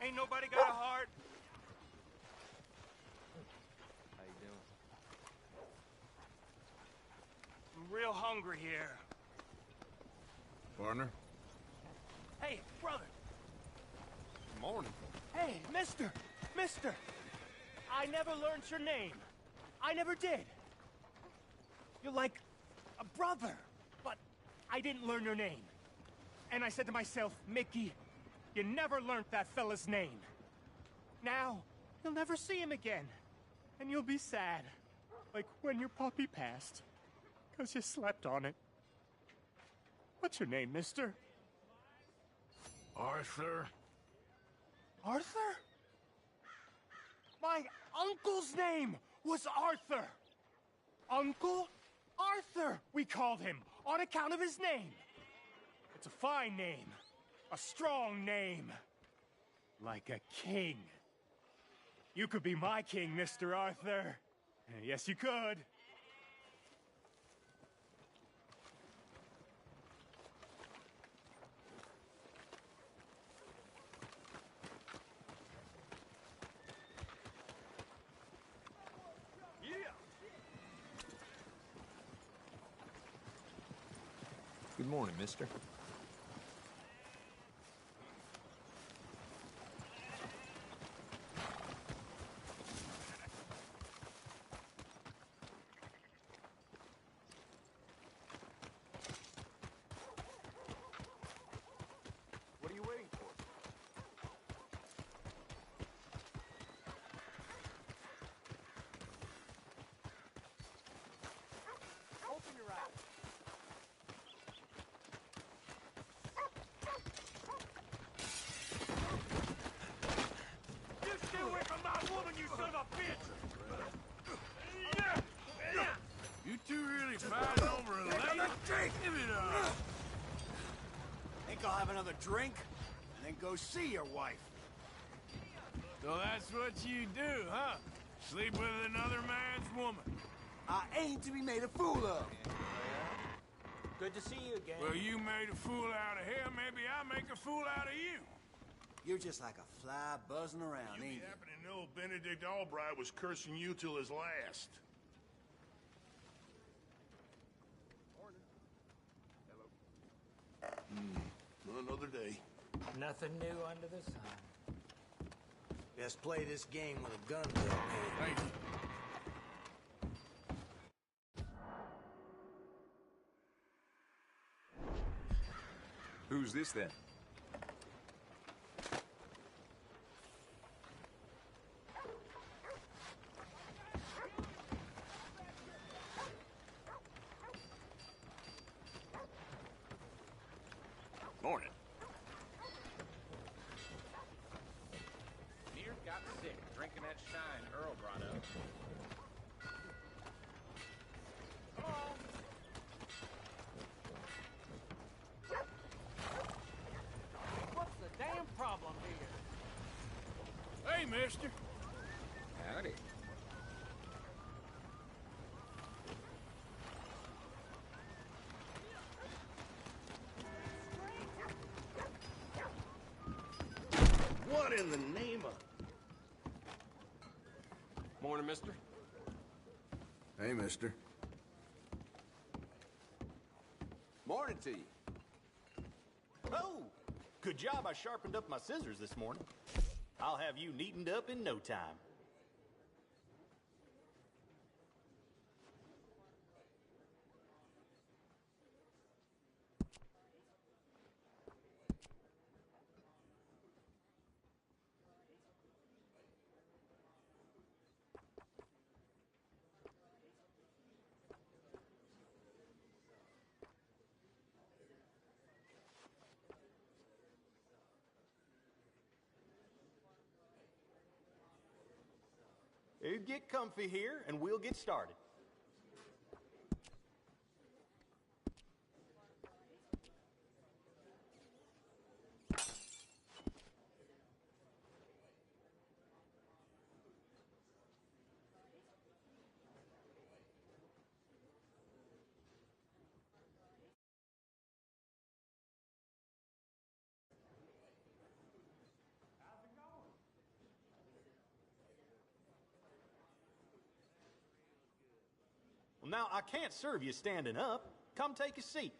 Ain't nobody got a heart. How you doing? I'm real hungry here. Partner? Hey, brother. Morning. Hey, mister. Mister. I never learned your name. I never did. You're like a brother, but I didn't learn your name. And I said to myself, Mickey, you never learned that fella's name. Now, you'll never see him again. And you'll be sad. Like when your puppy passed. 'Cause you slept on it. What's your name, mister? Arthur? Arthur? My uncle's name was Arthur. Uncle Arthur, we called him, on account of his name. It's a fine name. A strong name. Like a king. You could be my king, Mr. Arthur. Yes, you could. Good morning, mister. What are you waiting for? Open your eyes. You stay away from my woman, you son of a bitch! You two really fighting over a lemon? Give it up! Think I'll have another drink, and then go see your wife. So that's what you do, huh? Sleep with another man's woman. I ain't to be made a fool of. Good to see you again. Well, you made a fool out of him, maybe I make a fool out of you. You're just like a fly buzzing around, You ain't you? happen to know Benedict Albright was cursing you till his last. Another day. Nothing new under the sun. Let's play this game with a gun to the head. Thank you. Who's this then? Morning. Near got sick drinking that shine Earl brought up. What's the damn problem here? Hey, mister. Howdy. What in the name of... Morning, mister. Hey, mister. Morning to you. Oh, good job I sharpened up my scissors this morning. I'll have you neatened up in no time. You get comfy here, and we'll get started. Well, now, I can't serve you standing up. Come take a seat.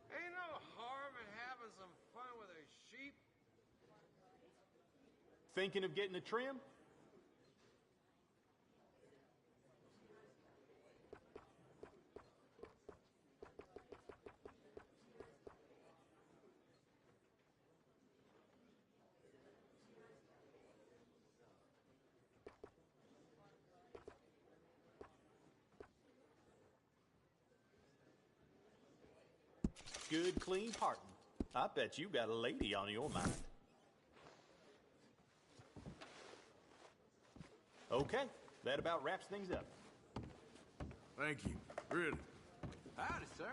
Ain't no harm in having some fun with a sheep. Thinking of getting a trim? Good, clean parting. I bet you got a lady on your mind. Okay, that about wraps things up. Thank you. Really. Howdy, sir.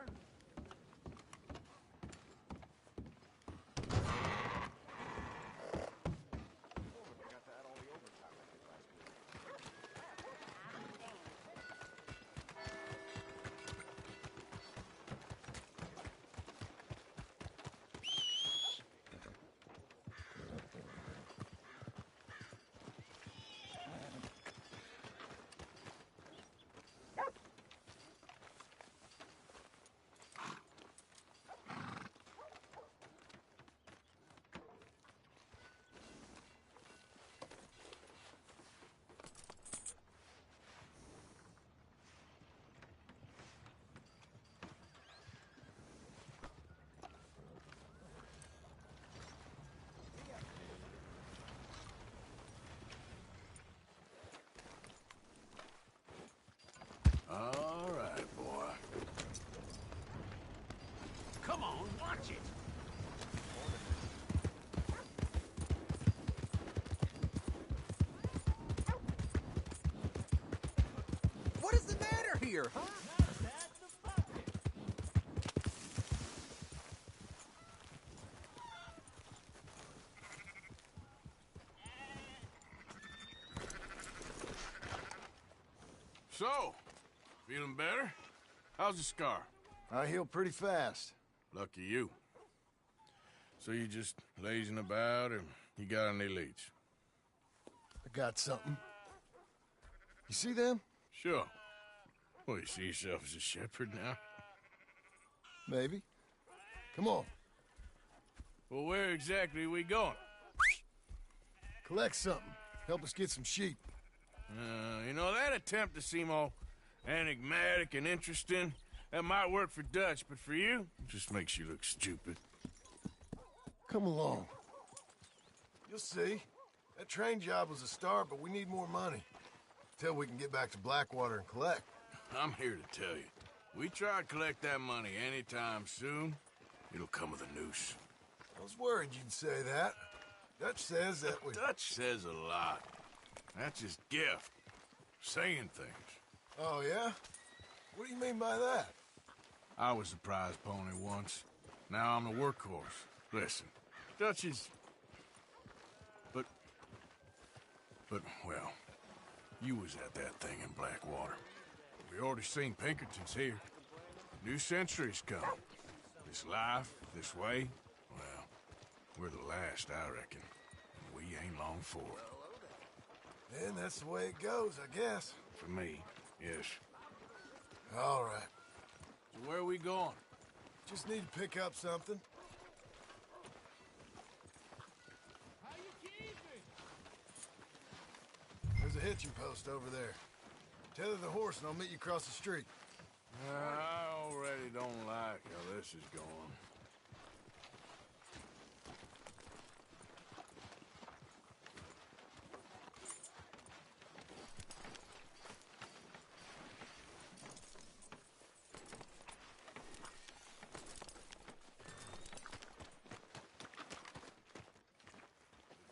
All right, boy. Come on, watch it. What is the matter here, huh? So, feeling better? How's the scar? I heal pretty fast. Lucky you. So you just lazing about, or you got any leads? I got something. You see them? Sure. Well, you see yourself as a shepherd now? Maybe. Come on. Well, where exactly are we going? Collect something. Help us get some sheep. You know, that attempt to seem all enigmatic and interesting, that might work for Dutch, but for you, it just makes you look stupid. Come along. You'll see. That train job was a start, but we need more money. Till we can get back to Blackwater and collect. I'm here to tell you, we try to collect that money anytime soon, it'll come with a noose. I was worried you'd say that. Dutch says that we... Dutch says a lot. That's his gift. Saying things. Oh, yeah? What do you mean by that? I was a prize pony once. Now I'm a workhorse. Listen, Dutch is... But, well, you was at that thing in Blackwater. We already seen Pinkertons here. New century's come. This life, this way, well, we're the last, I reckon. And we ain't long for it. Then that's the way it goes, I guess. For me, yes. All right. So where are we going? Just need to pick up something. There's a hitching post over there. Tether the horse and I'll meet you across the street. I already don't like how this is going.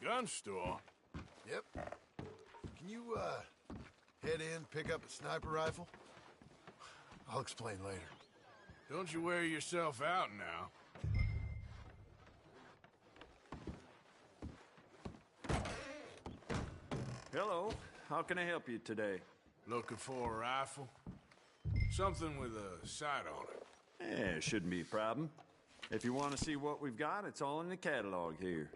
Gun store? Yep. head in, pick up a sniper rifle? I'll explain later. Don't you wear yourself out now. Hello. How can I help you today? Looking for a rifle? Something with a sight on it. Yeah, shouldn't be a problem. If you want to see what we've got, it's all in the catalog here.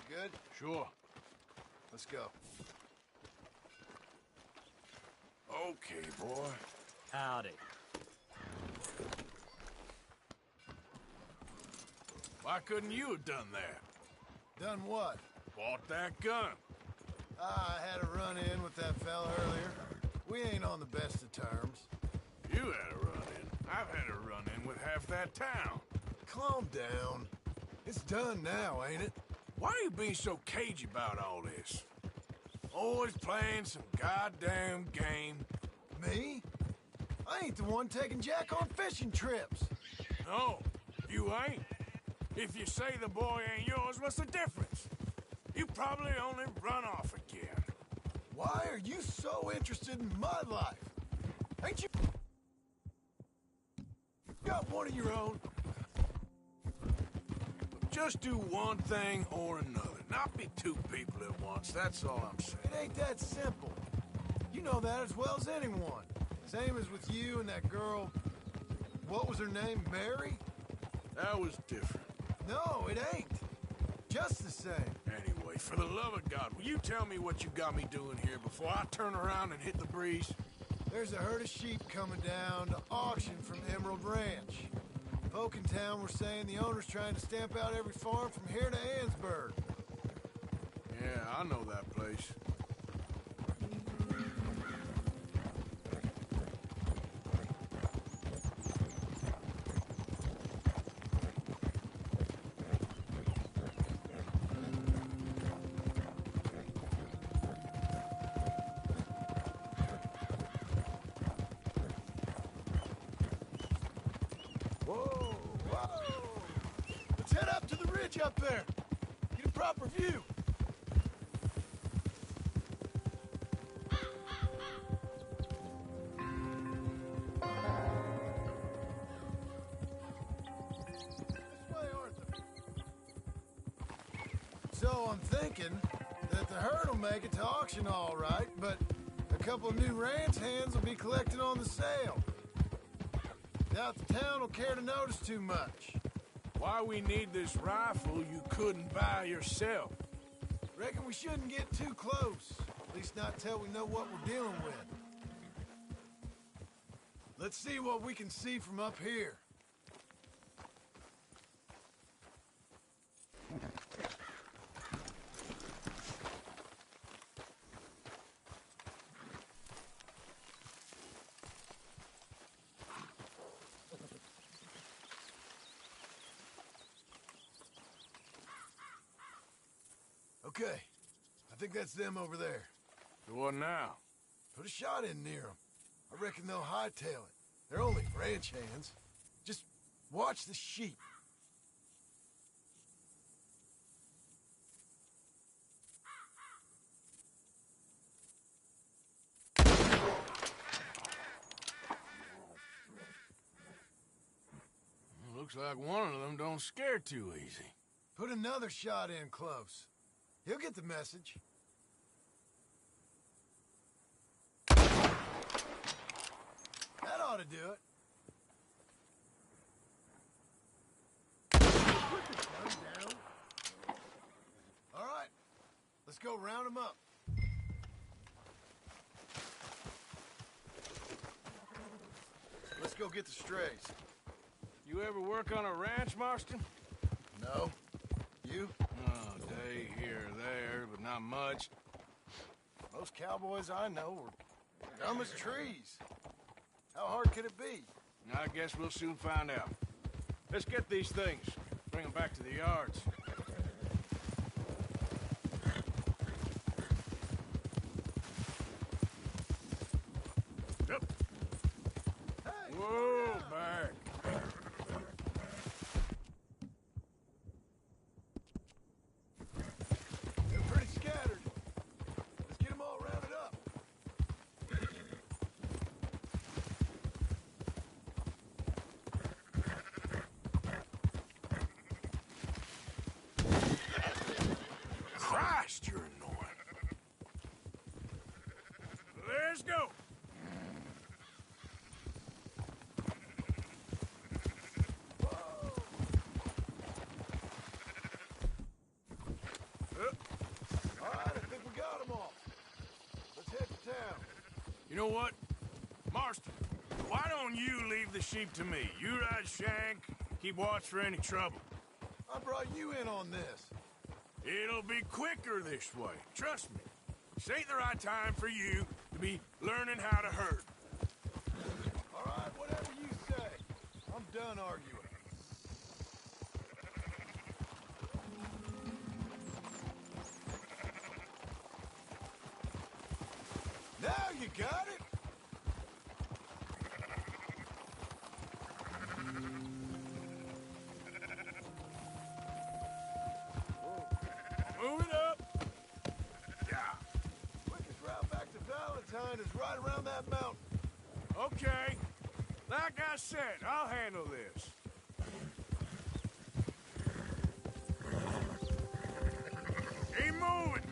Good? Sure. Let's go. Okay, boy. Howdy. Why couldn't you have done that? Done what? Bought that gun. I had a run-in with that fella earlier. We ain't on the best of terms. You had a run-in. I've had a run-in with half that town. Calm down. It's done now, ain't it? Why are you being so cagey about all this? Always playing some goddamn game. Me? I ain't the one taking Jack on fishing trips. No, you ain't. If you say the boy ain't yours, what's the difference? You probably only run off again. Why are you so interested in my life? Ain't you got one of your own? Just do one thing or another. Not be two people at once, that's all I'm saying. It ain't that simple. You know that as well as anyone. Same as with you and that girl... What was her name? Mary? That was different. No, it ain't. Just the same. Anyway, for the love of God, will you tell me what you got me doing here before I turn around and hit the breeze? There's a herd of sheep coming down to auction from Emerald Ranch. Folk in town were saying the owner's trying to stamp out every farm from here to Ansburg. Yeah, I know that place. Whoa, whoa! Let's head up to the ridge up there. Get a proper view. This way, Arthur. So I'm thinking that the herd will make it to auction all right, but a couple of new ranch hands will be collecting on the sale. Doubt the town will care to notice too much. Why we need this rifle you couldn't buy yourself? Reckon we shouldn't get too close. At least not till we know what we're dealing with. Let's see what we can see from up here. Okay, I think that's them over there. So what now? Put a shot in near them. I reckon they'll hightail it. They're only ranch hands. Just watch the sheep. Looks like one of them don't scare too easy. Put another shot in close. He'll get the message. That ought to do it. Put the gun down. All right, let's go round them up. Let's go get the strays. You ever work on a ranch, Marston? No. You? Oh, day here or there, but not much. Most cowboys I know are dumb as trees. How hard could it be? I guess we'll soon find out. Let's get these things. Bring them back to the yards. Yep. Hey! Whoa, back. They're pretty scattered. Let's get them all rounded up. Christ, you're annoying. Let's go. All right, I think we got them all. Let's head to town. You know what? Marston, why don't you leave the sheep to me? You ride Shank, keep watch for any trouble. I brought you in on this. It'll be quicker this way. Trust me. This ain't the right time for you to be learning how to herd. All right, whatever you say. I'm done arguing. Now you got it? Move it up. Yeah. Quickest route back to Valentine is right around that mountain. Okay. Like I said, I'll handle this. Keep moving.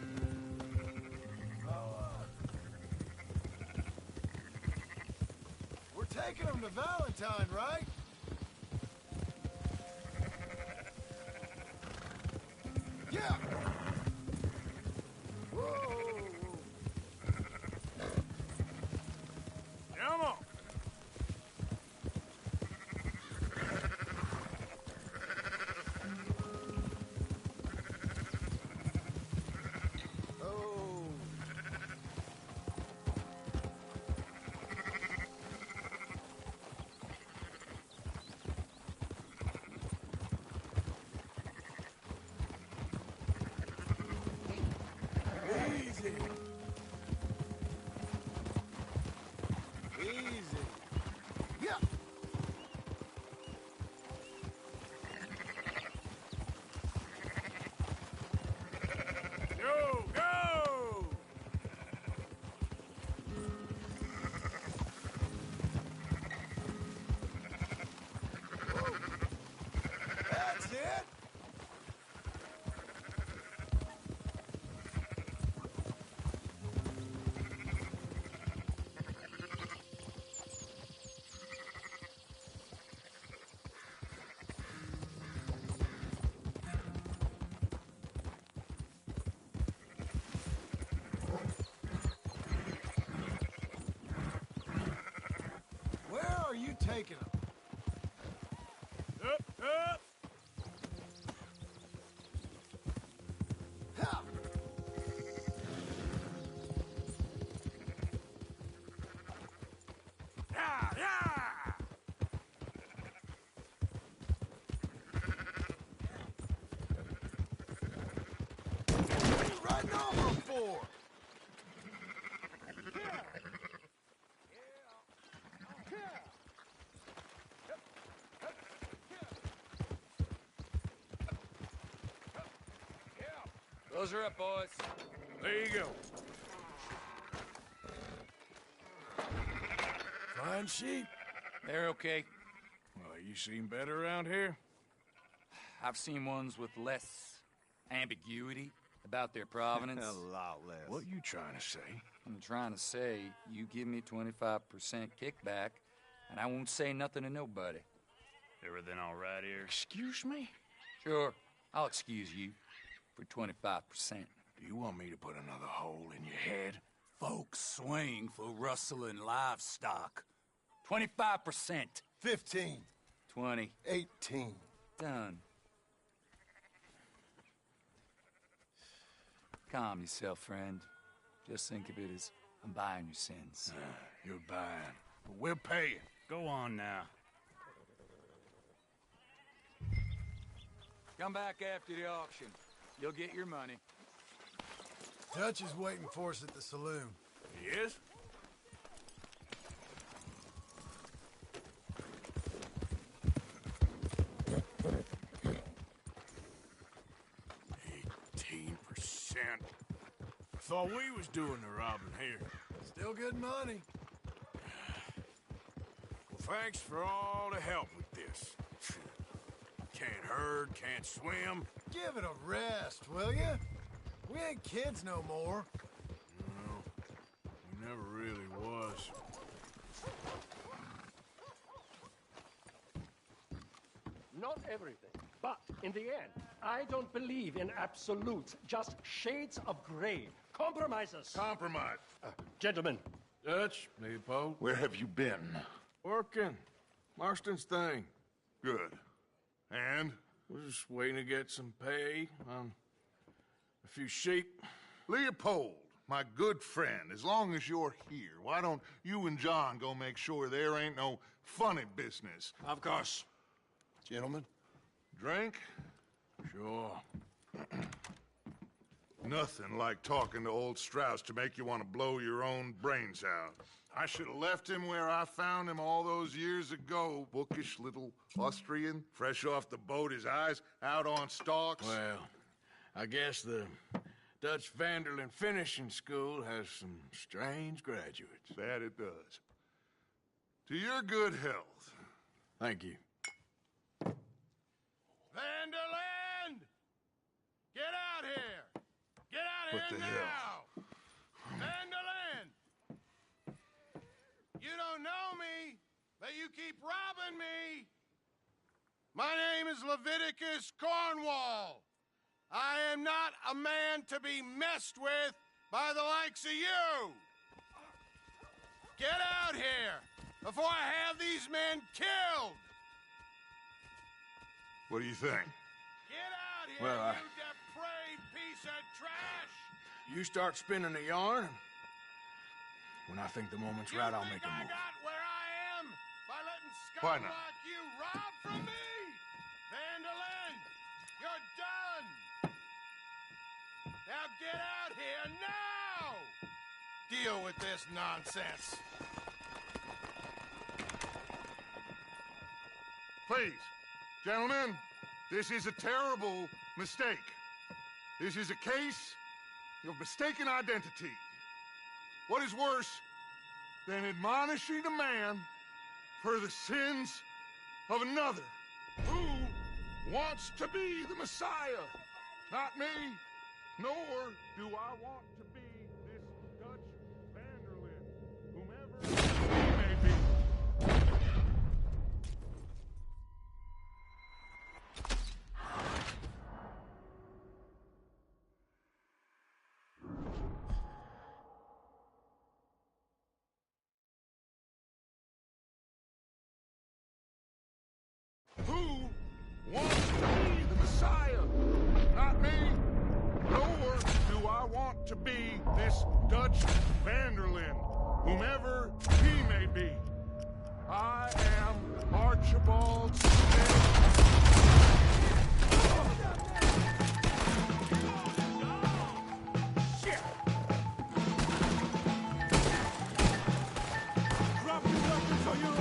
We're taking them to Valentine, right? Yeah. Whoa. Come on. Oh. Easy. Easy. Yeah. Go, go! That's it. Where are you taking them? Up, up! Ha! Yeah, yeah! What are you riding over 'em for? Those are up, boys. There you go. Fine sheep. They're okay. Well, you seem better around here. I've seen ones with less ambiguity about their provenance. A lot less. What you trying to say? I'm trying to say, you give me 25% kickback, and I won't say nothing to nobody. Everything all right here? Excuse me? Sure, I'll excuse you for 25%. Do you want me to put another hole in your head? Folks swing for rustling livestock. 25%. 15. 20. 18. Done. Calm yourself, friend. Just think of it as I'm buying your sins. You're buying, but we're paying. Go on now. Come back after the auction. You'll get your money. Dutch is waiting for us at the saloon. He is? I thought we was doing the robbing here. Still good money. Well, thanks for all the help with this. Can't herd, can't swim. Give it a rest, will you? We ain't kids no more. No, we never really was. Not everything, but in the end, I don't believe in absolutes, just shades of gray. Compromises. Compromise. Gentlemen. Dutch, Leopold. Where have you been? Working. Marston's thing. Good. And? We're just waiting to get some pay on a few sheep. Leopold, my good friend, as long as you're here, why don't you and John go make sure there ain't no funny business? Of course. Gentlemen, drink? Sure. Nothing like talking to old Strauss to make you want to blow your own brains out. I should have left him where I found him all those years ago. Bookish little Austrian, fresh off the boat, his eyes out on stalks. Well, I guess the Dutch Vanderlyn Finishing School has some strange graduates. That it does. To your good health. Thank you. Vanderland! Get out here! Get out What here the now! hell? Vanderland! You don't know me, but you keep robbing me! My name is Leviticus Cornwall. I am not a man to be messed with by the likes of you! Get out here before I have these men killed! What do you think? Get out here, Well, you depraved piece of trash! You start spinning the yarn. When I think the moment's right, I'll make a I move. got where I am by letting Why scum not? like you rob from me! Vanderlyn, you're done! Now get out here now! Deal with this nonsense. Please, gentlemen, this is a terrible mistake. This is a case of mistaken identity. What is worse than admonishing a man for the sins of another who wants to be the Messiah? Not me, nor do I want to be this Dutch Vanderlyn, whomever he may be. Who wants to be the Messiah? Not me, nor do I want to be this Dutch Vanderlyn, whomever he may be. I am Archibald Smith. Shit! Drop your weapons or you're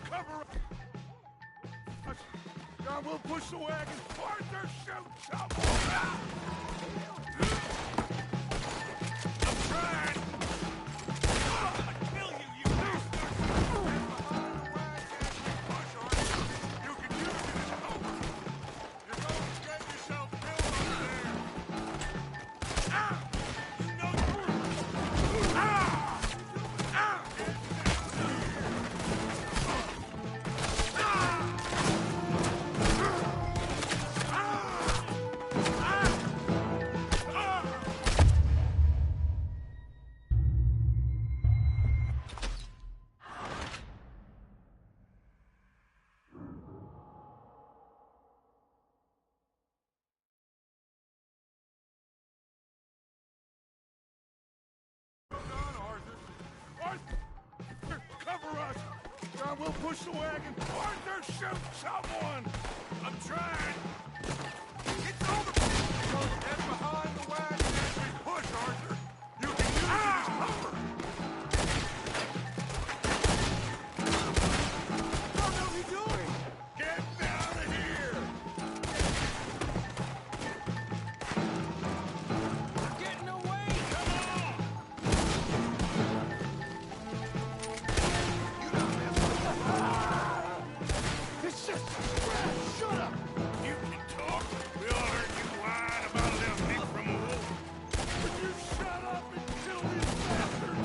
cover us! John, we'll push the wagon! Arthur, shoot someone! I'm trying! I'll kill you, you bastard! You can use it as cover! You're going to get yourself killed over there! Ah! You know you're... Ah! Ah! Arthur, cover us! John, we'll push the wagon! Arthur, shoot someone! I'm trying! It's over! Get behind the wagon as we push, Arthur! You can use it as cover! What are you doing? Get out of here! I'm getting away! Come on! It's just a scratch! Shut up! You can talk. We all heard you whine about a little meat from a wolf. Would you shut up and kill these bastards?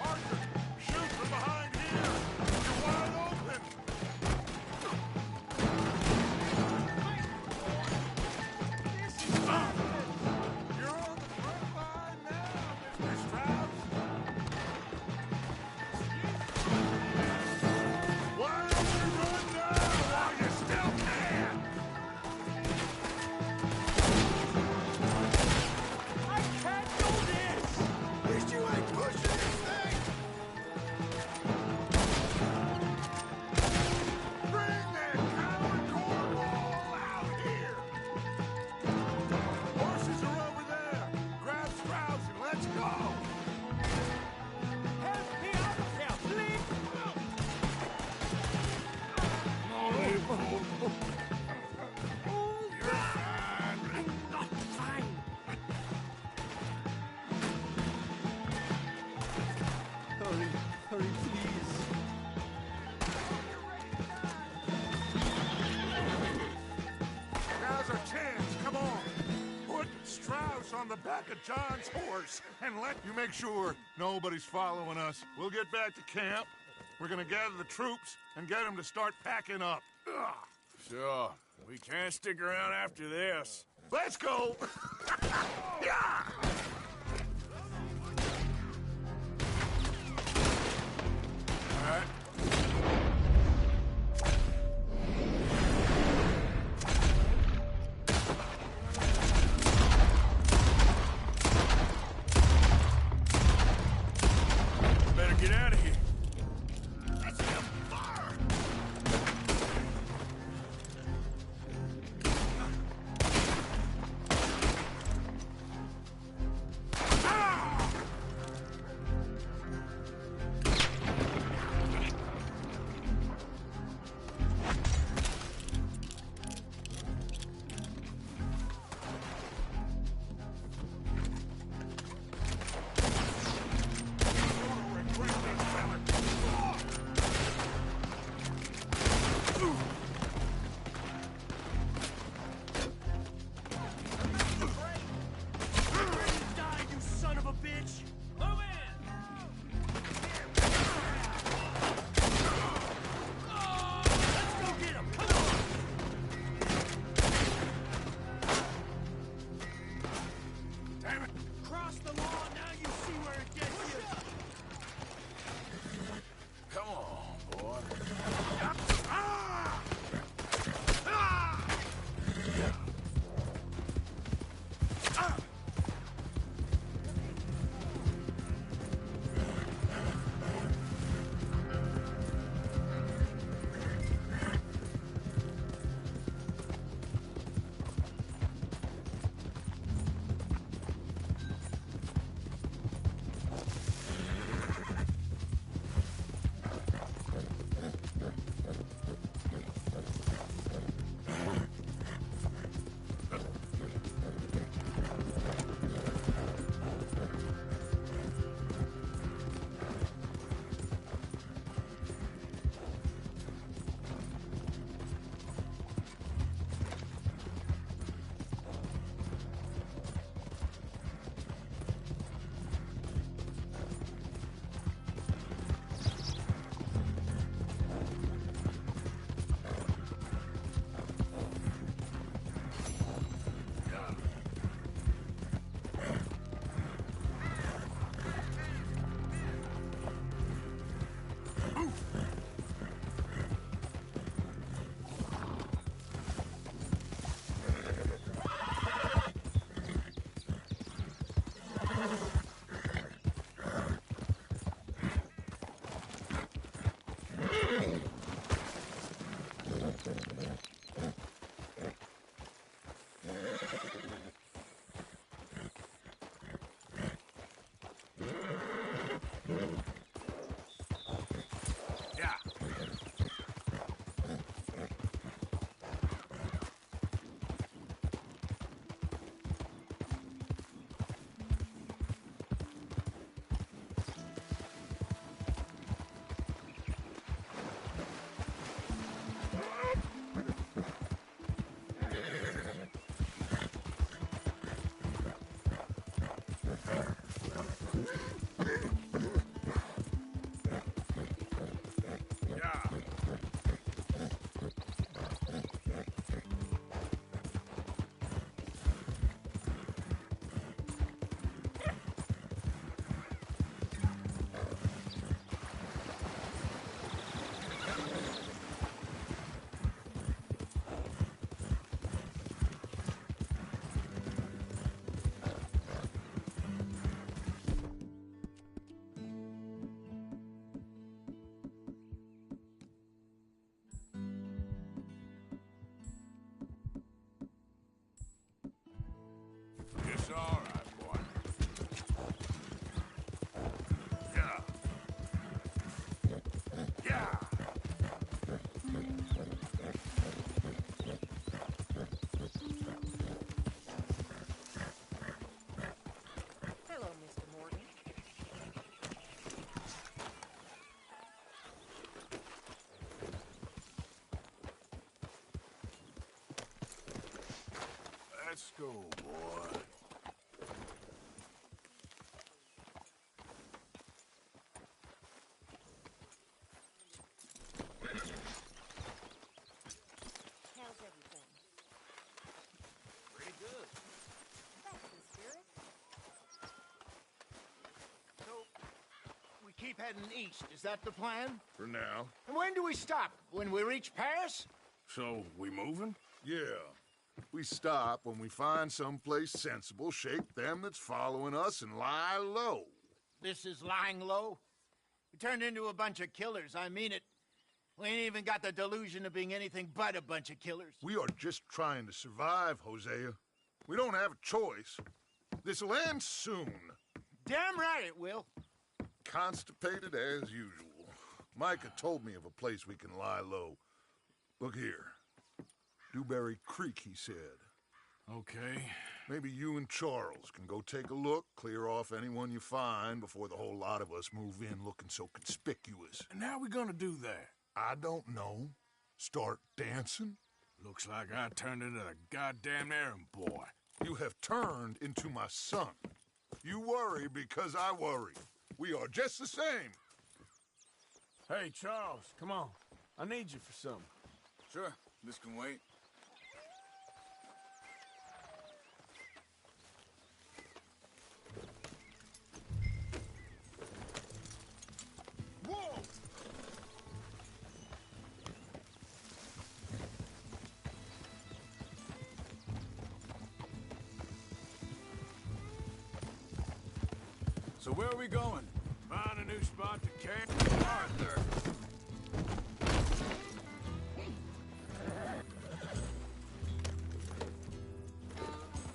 Arthur, shoot from behind here! You're wide open! You're on the front line now, Mr. Strauss. Why don't you run now while you still can? I can't do this! At least you ain't pushing this thing! Bring that coward cornball out here! Horses are over there! Grab Strauss and let's go! Help me out of here, please! You're fine! I'm not fine! Hurry, hurry, please. Now's our chance, come on! Put Strauss on the back of John's horse and let you make sure nobody's following us. We'll get back to camp. We're gonna gather the troops and get them to start packing up. Ugh. Sure. We can't stick around after this. Let's go! Yeah! All right. Better get out of here. That's him! Fire! It's all right, boy. Yeah. Yeah. Hello, Mr. Morgan. Let's go, boy. How's everything? Pretty good. That's the spirit. So, we keep heading east. Is that the plan? For now. And when do we stop? When we reach Paris? So, we moving? Yeah. We stop when we find someplace sensible, shake them that's following us, and lie low. This is lying low? We turned into a bunch of killers. I mean it. We ain't even got the delusion of being anything but a bunch of killers. We are just trying to survive, Hosea. We don't have a choice. This'll end soon. Damn right it will. Constipated as usual. Micah told me of a place we can lie low. Look here. Dewberry Creek, he said. Okay. Maybe you and Charles can go take a look, clear off anyone you find before the whole lot of us move in looking so conspicuous. And how we gonna do that? I don't know. Start dancing? Looks like I turned into the goddamn errand boy. You have turned into my son. You worry because I worry. We are just the same. Hey, Charles, come on. I need you for something. Sure, this can wait. Whoa! So where are we going? Find a new spot to camp. Arthur!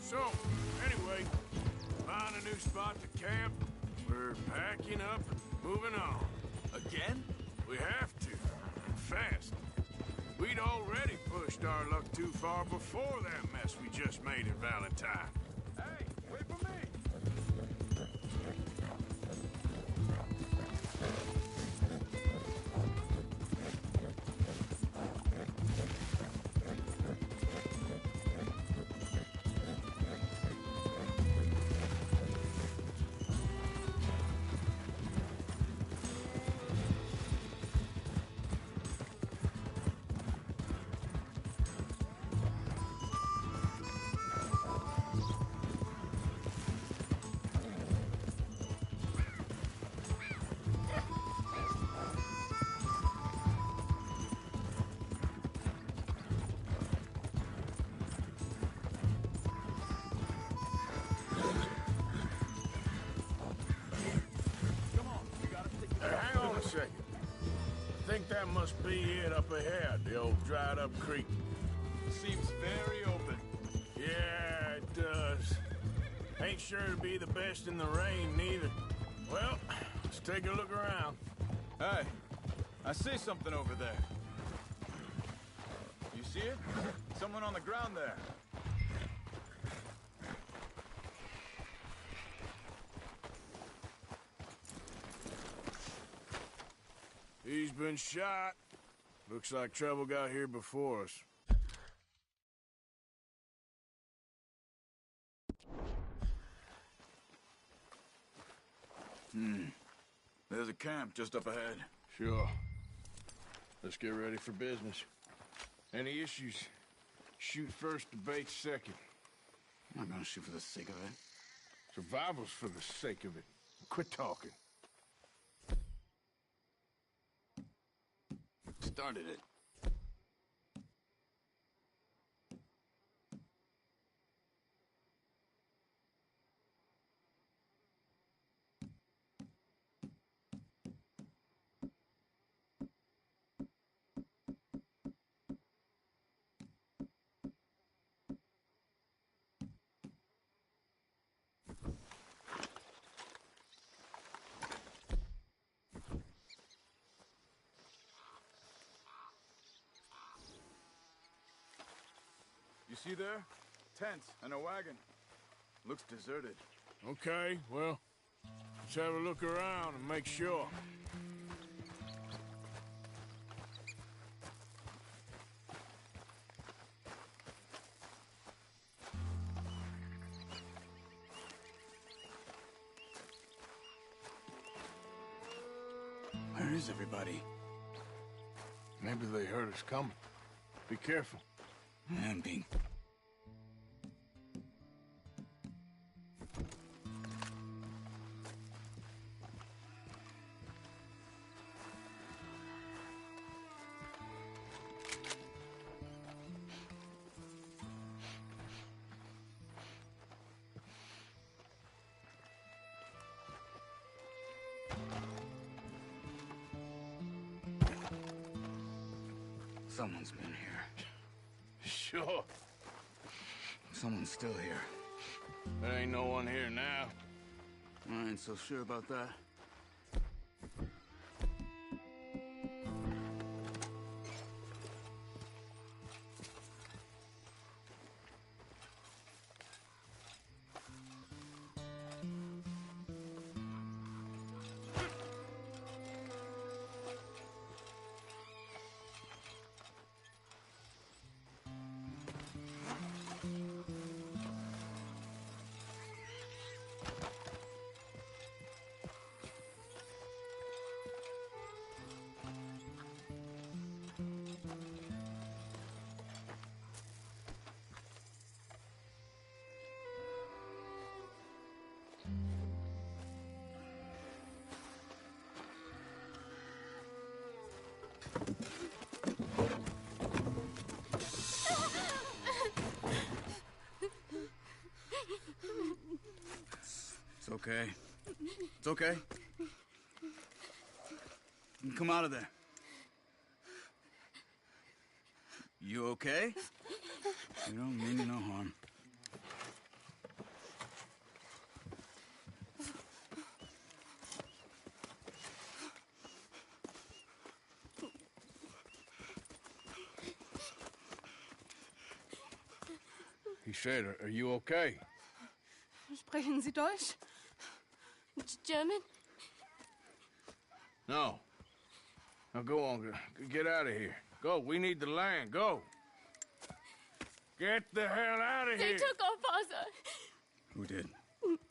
So, anyway, find a new spot to camp. We're packing up and moving on. Again? We have to. Fast. We'd already pushed our luck too far before that mess we just made at Valentine. Hey, wait for me! Hang on a second. I think that must be it up ahead, the old dried-up creek. Seems very open. Yeah, it does. Ain't sure to be the best in the rain, neither. Well, let's take a look around. Hey, I see something over there. You see it? Someone on the ground there. He's been shot. Looks like trouble got here before us. There's a camp just up ahead. Sure. Let's get ready for business. Any issues? Shoot first, debate second. I'm not gonna shoot for the sake of it. Survival's for the sake of it. Quit talking. Started it. You see there? Tents and a wagon. Looks deserted. Okay, well, let's have a look around and make sure. Where is everybody? Maybe they heard us coming. Be careful. Man, being... Someone's been here. Sure. Someone's still here. There ain't no one here now. I ain't so sure about that. It's okay. It's okay. You can come out of there. You okay? You don't mean you no harm. He said, are you okay? Sprechen Sie Deutsch? German? No. Now go on, get out of here. Go, we need the land, go. Get the hell out of They here. took our father. Who did?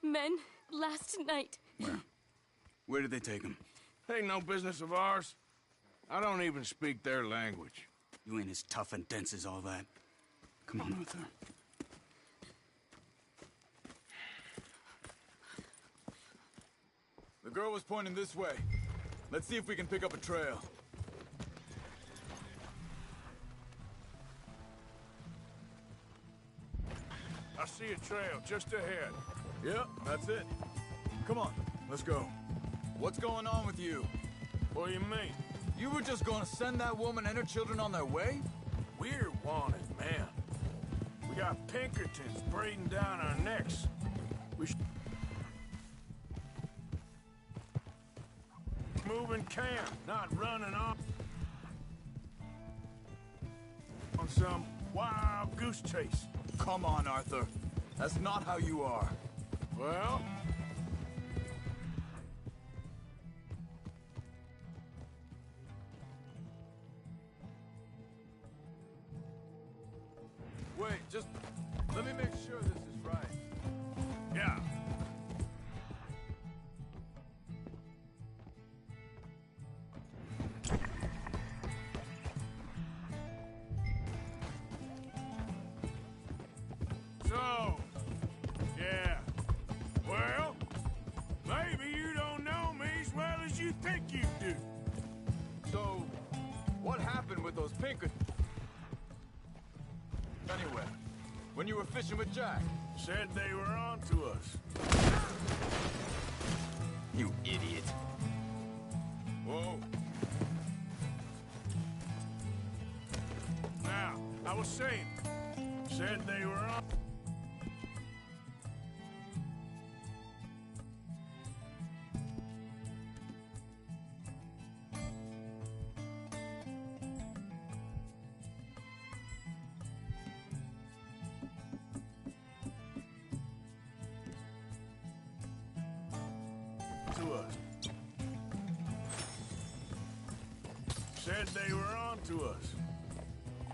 Men last night. Where? Where did they take him? Ain't no business of ours. I don't even speak their language. You ain't as tough and dense as all that. Come on, Arthur. The girl was pointing this way. Let's see if we can pick up a trail. I see a trail just ahead. Yep, that's it. Come on, let's go. What's going on with you? What do you mean? You were just gonna send that woman and her children on their way? We're wanted, man. We got Pinkertons breathing down our necks. We should... Moving camp, not running off on some wild goose chase. Come on, Arthur. That's not how you are. Well... Wait, just let me make sure this is right. Yeah. So, yeah. Well, maybe you don't know me as well as you think you do. So, what happened with those Pinkertons? Anyway, when you were fishing with Jack? Said they were on to us. You idiot. Whoa. Now, I was saying, said they were on... Said they were on to us.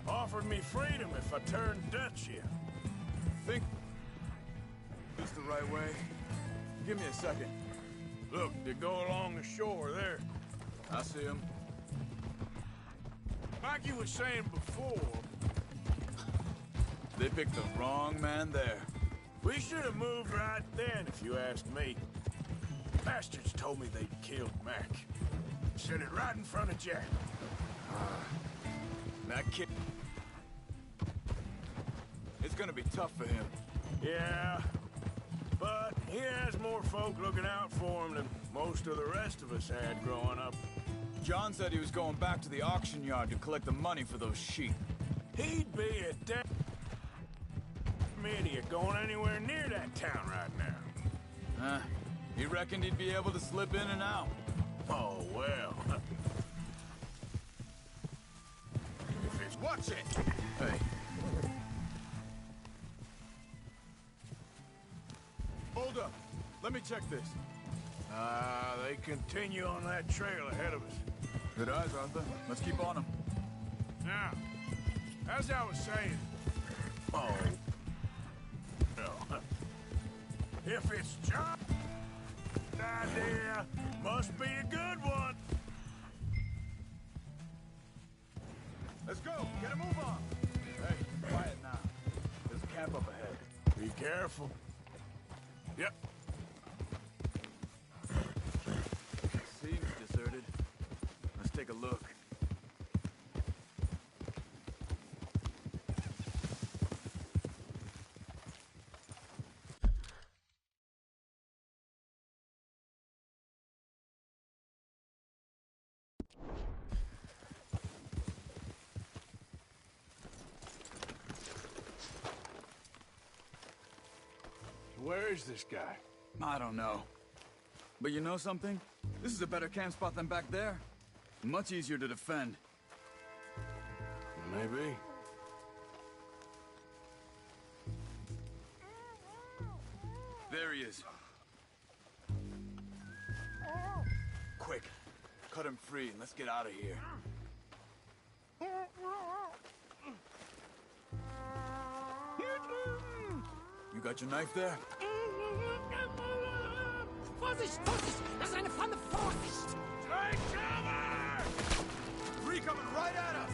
Offered me freedom if I turned Dutch here. Think it's the right way. Give me a second. Look, they go along the shore there. I see him. Like you were saying before, They picked the wrong man there. we should have moved right then, if you ask me. Bastards told me they'd killed Mac. Said it right in front of Jack. That kid... It's gonna be tough for him. Yeah, but he has more folk looking out for him than most of the rest of us had growing up. John said he was going back to the auction yard to collect the money for those sheep. He'd be a damn idiot going anywhere near that town right now. He reckoned he'd be able to slip in and out. Oh, well. If it's... Watch it! Hey. Hold up. Let me check this. They continue on that trail ahead of us. Good eyes, Arthur. Let's keep on them. Now, as I was saying... Oh. No. If it's John's idea, must be a good one. Let's go. Get a move on. Hey, quiet now. There's a camp up ahead. Be careful. Yep. Seems deserted. Let's take a look. Where is this guy? I don't know. But you know something? This is a better camp spot than back there. Much easier to defend. Maybe. There he is. Quick. Cut him free and let's get out of here. You got your knife there? Vorsicht, Vorsicht! Das ist eine Pfanne! Vorsicht! Take cover! Three coming right at us!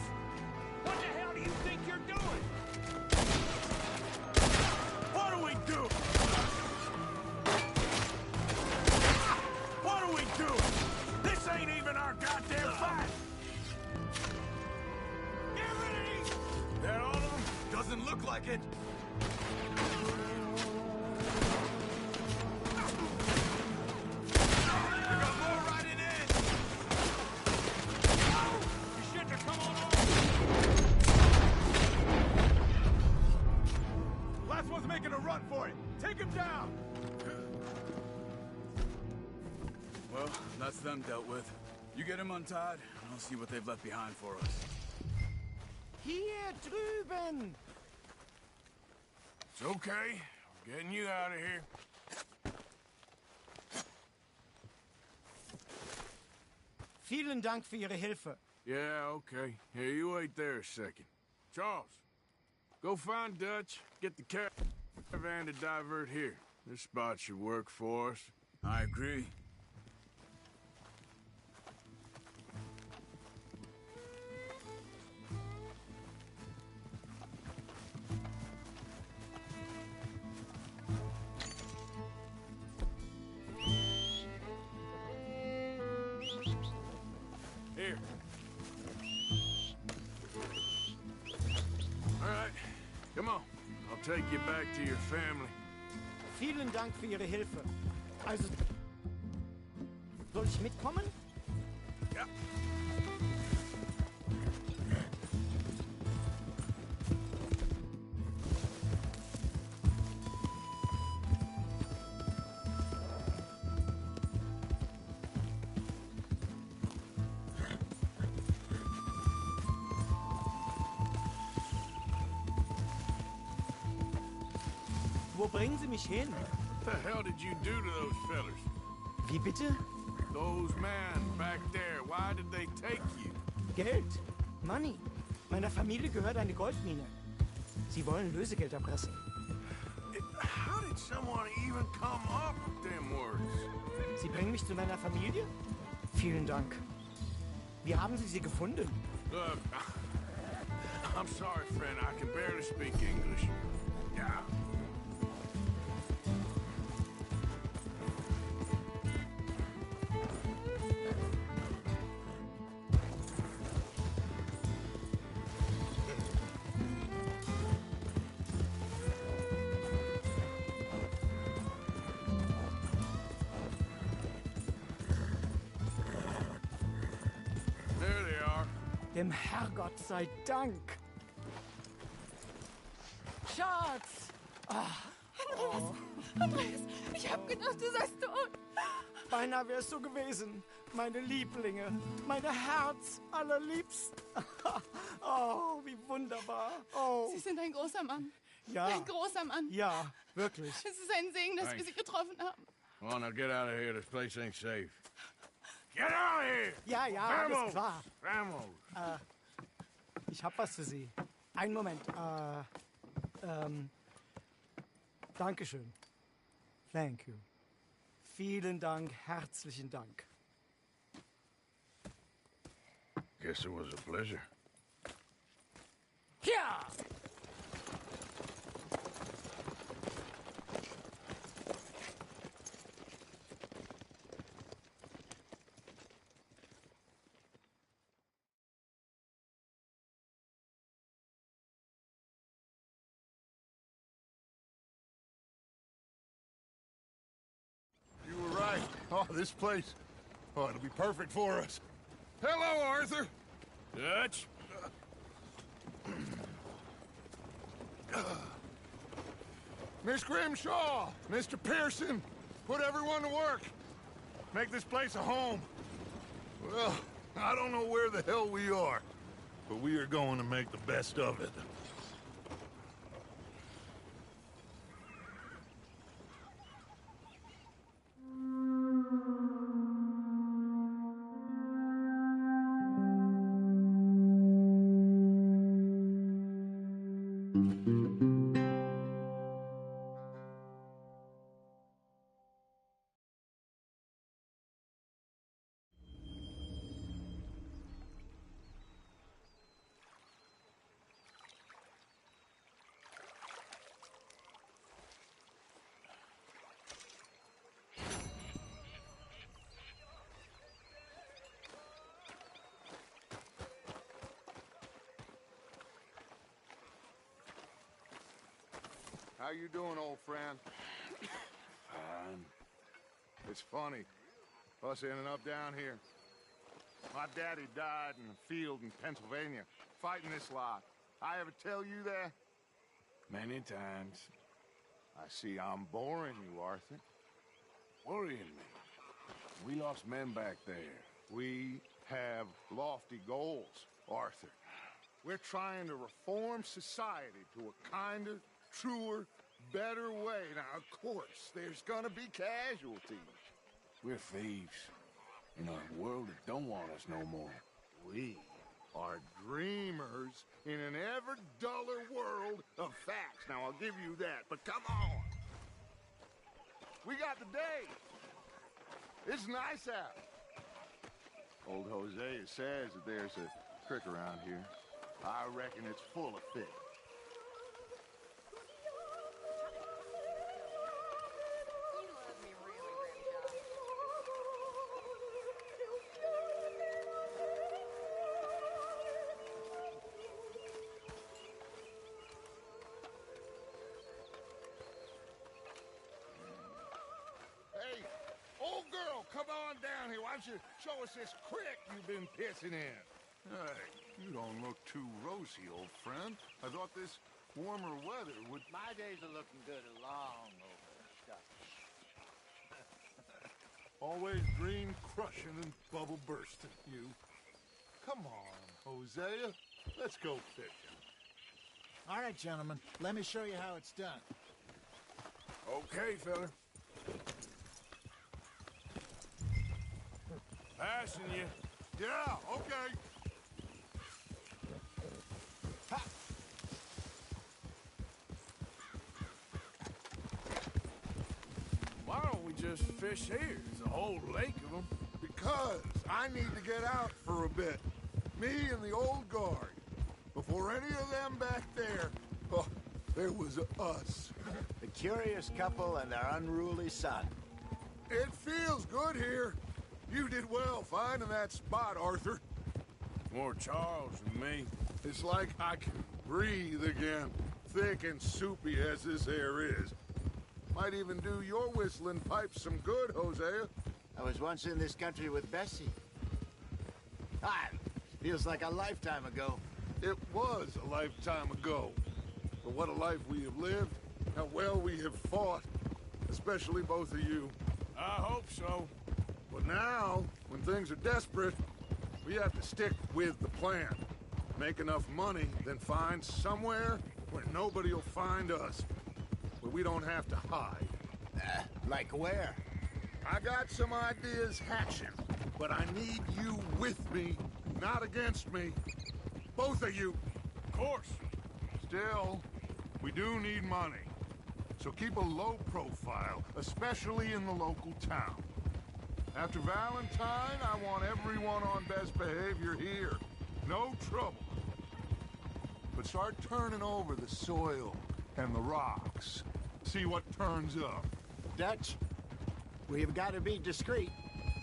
What the hell do you think you're doing? What do we do? What do we do? This ain't even our goddamn fight! Get ready! That all of them? Doesn't look like it. Making a run for it! Take him down! Well, that's them dealt with. You get him untied, and I'll see what they've left behind for us. Hier drüben! It's okay. I'm getting you out of here. Vielen Dank für Ihre Hilfe. Yeah, okay. Here, you wait there a second. Charles, go find Dutch, get the caravan to divert here. This spot should work for us. I agree. Here. All right, come on. I'll take you back to your family. Vielen Dank für Ihre Hilfe. Also, soll ich mitkommen? Ja. Wo bringen Sie mich hin? What the hell did you do to those fellers? Wie bitte? Those men back there, why did they take you? Geld. Money. Meiner Familie gehört eine Goldmine. Sie wollen Lösegeld erpressen. How did someone even come up with them words? Sie bringen mich zu deiner Familie? Vielen Dank. Wie haben Sie sie gefunden? Look, I'm sorry, friend. I can barely speak English. Yeah. There they are. Dem Herrgott sei Dank. Schatz! Andreas, ich hab gedacht, du seist tot. Beinahe wär's so gewesen. Meine Lieblinge, meine Herz allerliebsten. Oh, wie wunderbar. Oh. Sie sind ein großer Mann. Ja. Ein großer Mann. Ja, wirklich. Es ist ein Segen, dass wir Thanks. Sie getroffen haben. Come on, now get out of here. This place ain't safe. Get out of here! Ja, ja, Vamos! alles klar. Vamos! Ich hab was für Sie. Einen Moment. Dankeschön. Thank you. Vielen Dank, herzlichen Dank. Guess it was a pleasure. Ja! You were right. Oh, this place. Oh, it'll be perfect for us. Hello, Arthur. Dutch? Miss Grimshaw, Mr. Pearson, put everyone to work. Make this place a home. Well, I don't know where the hell we are, but we are going to make the best of it. How you doing, old friend? Fine. It's funny, us ending up down here. My daddy died in a field in Pennsylvania, fighting this lot. I ever tell you that? Many times. I see I'm boring you, Arthur. Worrying me. We lost men back there. We have lofty goals, Arthur. We're trying to reform society to a kinder, truer, better way. Now, of course, there's gonna be casualties. We're thieves. In a world that don't want us no more. We are dreamers in an ever duller world of facts. Now, I'll give you that, but come on. We got the day. It's nice out. Old Hosea says that there's a creek around here. I reckon it's full of fish. Hey, old girl, come on down here. Why don't you show us this creek you've been pissing in? Hey, you don't look too rosy, old friend. I thought this warmer weather would... My days are looking good along over stuff. Always dream crushing and bubble bursting, you. Come on, Hosea. Let's go fishing. All right, gentlemen. Let me show you how it's done. Okay, fella. Passing you. Yeah, okay. Why don't we just fish here? There's a whole lake of them. Because I need to get out for a bit. Me and the old guard. Before any of them back there, oh, there was us. The curious couple and their unruly son. It feels good here. You did well finding that spot, Arthur. More Charles than me. It's like I can breathe again, thick and soupy as this air is. Might even do your whistling pipes some good, Hosea. I was once in this country with Bessie. Ah, feels like a lifetime ago. It was a lifetime ago. But what a life we have lived, how well we have fought. Especially both of you. I hope so. But now, when things are desperate, we have to stick with the plan. Make enough money, then find somewhere where nobody will find us. Where we don't have to hide. Like where? I got some ideas hatching, but I need you with me, not against me. Both of you. Of course. Still, we do need money. So keep a low profile, especially in the local town. After Valentine, I want everyone on best behavior here. No trouble. But start turning over the soil and the rocks. See what turns up. Dutch, we've got to be discreet.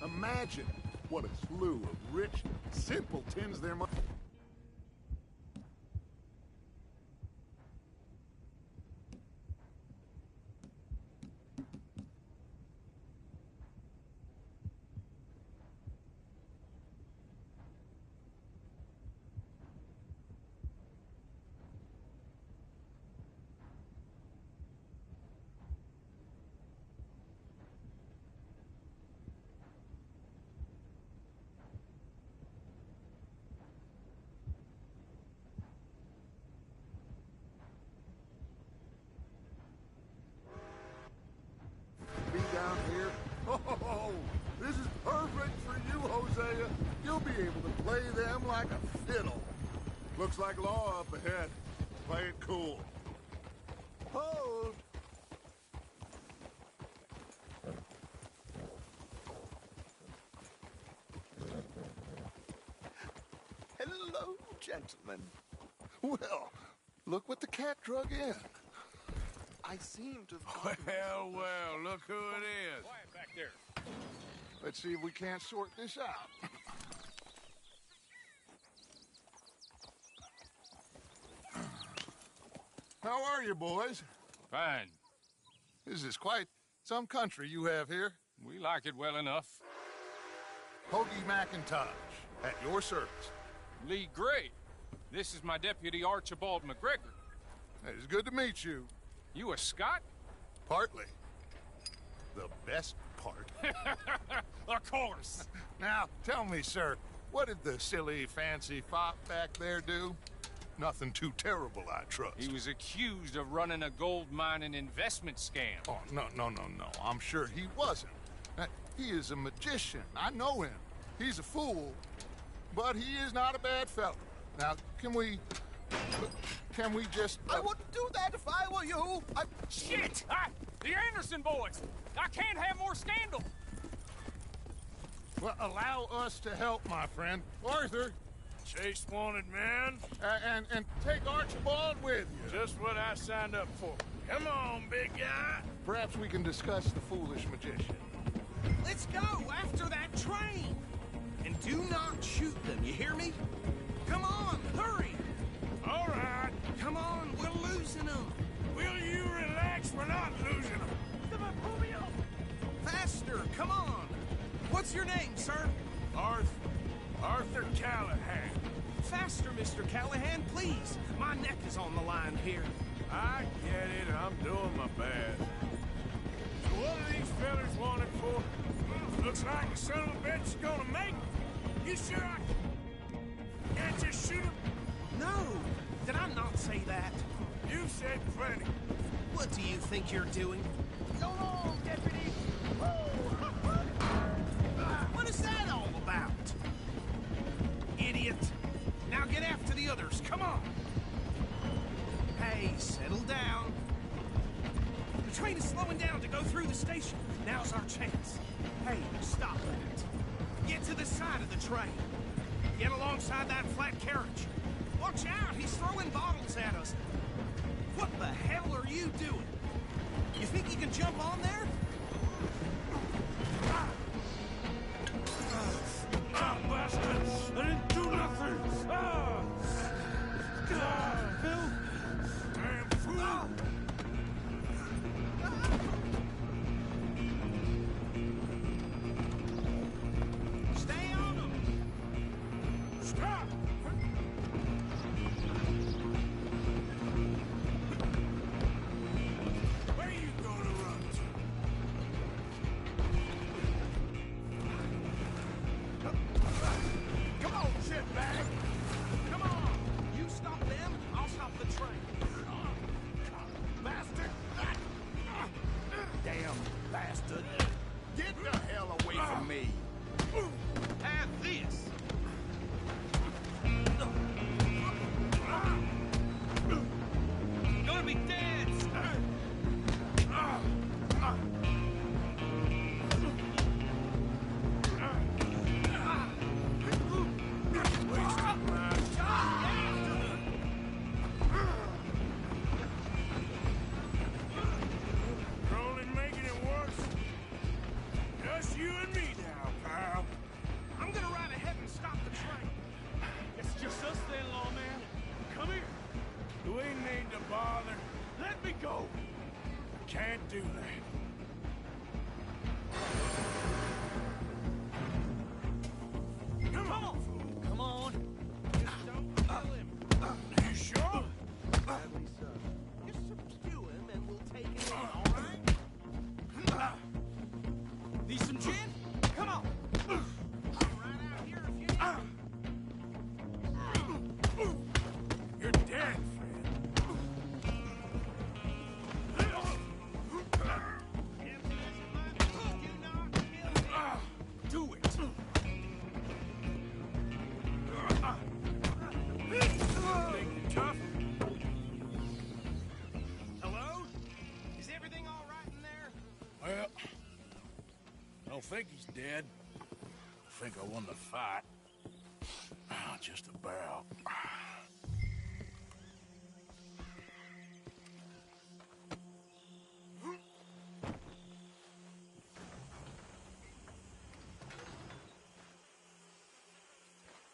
Imagine what a slew of rich simpletons there must... down here. Oh, this is perfect for you, Hosea. You'll be able to play them like a fiddle. Looks like law up ahead. Play it cool. Hold! Hello, gentlemen. Well, look what the cat drug in. I seem to have... Well, look who it is. Quiet back there. Let's see if we can't sort this out. How are you, boys? Fine. This is quite some country you have here. We like it well enough. Hoagie McIntosh, at your service. Lee Gray. This is my deputy, Archibald McGregor. It's good to meet you. You a Scot? Partly. The best part. Of course. Now, tell me, sir, what did the silly, fancy fop back there do? Nothing too terrible, I trust. He was accused of running a gold mining investment scam. Oh, no. I'm sure he wasn't. He is a magician. I know him. He's a fool, but he is not a bad fellow. Now, can we just... I wouldn't do that if I were you. Shit! The Anderson boys! I can't have more scandal! Well, allow us to help, my friend. Arthur! Chase wanted man. And take Archibald with you. Just what I signed up for. Come on, big guy. Perhaps we can discuss the foolish magician. Let's go after that train. And do not shoot them, you hear me? Come on, hurry. All right. Come on, we're losing them. Will you relax? We're not losing them. Faster, come on. What's your name, sir? Arthur Callahan. Faster, Mr. Callahan, please. My neck is on the line here. I get it. I'm doing my best. So what are these fellas wanted for? Looks like the son of a bitch is gonna make it. You sure I can't just shoot him? No, did I not say that? You said plenty. What do you think you're doing? So long, deputy. What is that all about? Idiot. Now get after the others, come on. Go through the station. Now's our chance. Hey, stop that. Get to the side of the train. Get alongside that flat carriage. Watch out, he's throwing bottles at us. What the hell are you doing? You think you can jump on there? Bastards! I didn't do nothing! Phil? Damn fool! Stay on him! Stop! Where you gonna run to? Come on, shitbag! Come on! You stop them, I'll stop the train. Bastard! Damn bastard! Get the hell away from me! Have this! Gonna be dead! You're only making it worse. Just you and me now, pal. I'm gonna ride ahead and stop the train. It's just us then, lawman. Come here. You ain't need to bother. Let me go. Can't do that. Come on, fool. Come on. Just don't kill him. You sure? Sadly so. Just subdue him and we'll take him in, all right? Need some gin? Come on. Right out here if you need. You're dead, friend. Do it. Think you're tough? Hello? Is everything all right in there? Well, I don't think he's dead. I think I won the fight. Just about.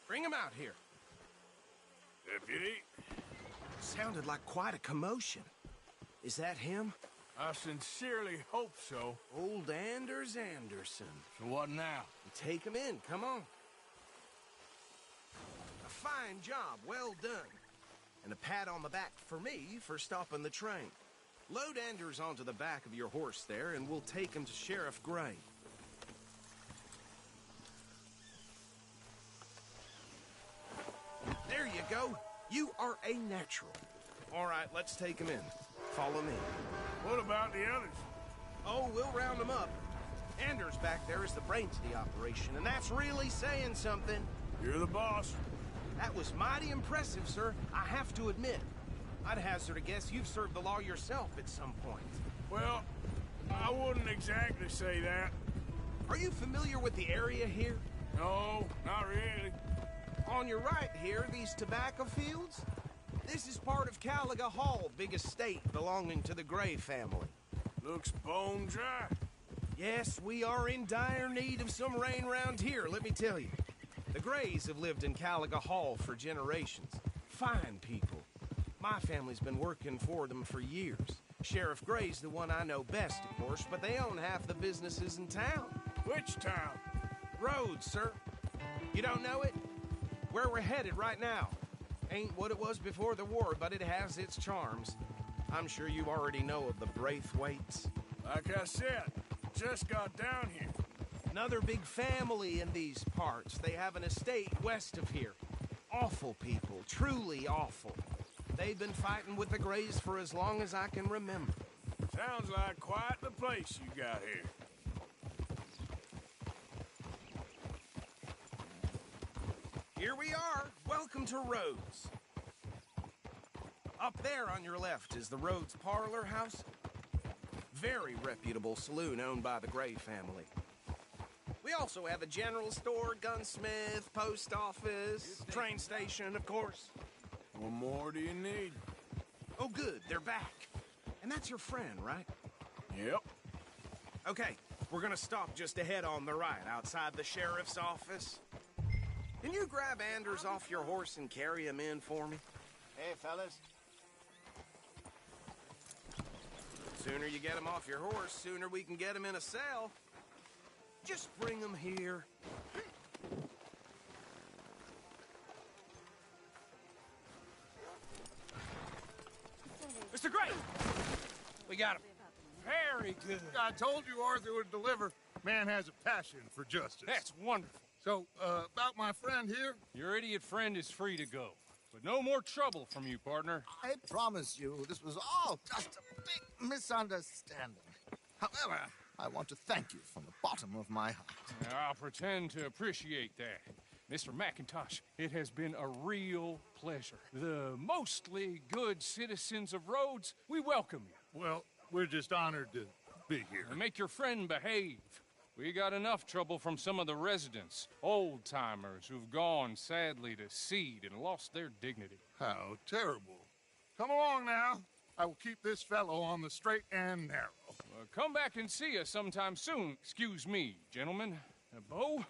Bring him out here. Deputy, Sounded like quite a commotion. Is that him? I sincerely hope so. Old Anders Anderson. So what now? Take him in, come on. A fine job, well done. And a pat on the back for me for stopping the train. Load Anders onto the back of your horse there, and we'll take him to Sheriff Gray. There you go. You are a natural. All right, let's take him in. Follow me. What about the others? Oh, we'll round them up. Anders back there is the brains of the operation, and that's really saying something. You're the boss. That was mighty impressive, sir. I have to admit. I'd hazard a guess you've served the law yourself at some point. Well, I wouldn't exactly say that. Are you familiar with the area here? No, not really. On your right here, these tobacco fields? This is part of Caliga Hall, big estate belonging to the Gray family. Looks bone dry. Yes, we are in dire need of some rain round here, let me tell you. The Grays have lived in Caliga Hall for generations. Fine people. My family's been working for them for years. Sheriff Gray's the one I know best, of course, but they own half the businesses in town. Which town? Rhodes, sir. You don't know it? Where we're headed right now. Ain't what it was before the war, but it has its charms. I'm sure you already know of the Braithwaites. Like I said, just got down here. Another big family in these parts. They have an estate west of here. Awful people, truly awful. They've been fighting with the Grays for as long as I can remember. Sounds like quite the place you got here. Here we are. Welcome to Rhodes. Up there on your left is the Rhodes Parlor House. Very reputable saloon owned by the Gray family. We also have a general store, gunsmith, post office, train station, of course. What more do you need? Oh, good, they're back. And that's your friend, right? Yep. Okay, we're gonna stop just ahead on the right, outside the sheriff's office. Can you grab Anders off your horse and carry him in for me? Hey, fellas. Sooner you get him off your horse, sooner we can get him in a cell. Just bring him here. Mr. Gray! We got him. Very good. I told you Arthur would deliver. Man has a passion for justice. That's wonderful. So, about my friend here? Your idiot friend is free to go. But no more trouble from you, partner. I promise you, this was all just a big misunderstanding. However, I want to thank you from the bottom of my heart. I'll pretend to appreciate that. Mr. McIntosh, it has been a real pleasure. The mostly good citizens of Rhodes, we welcome you. Well, we're just honored to be here. And make your friend behave. We got enough trouble from some of the residents, old-timers who've gone, sadly, to seed and lost their dignity. How terrible. Come along now. I will keep this fellow on the straight and narrow. Come back and see us sometime soon. Excuse me, gentlemen. Bo,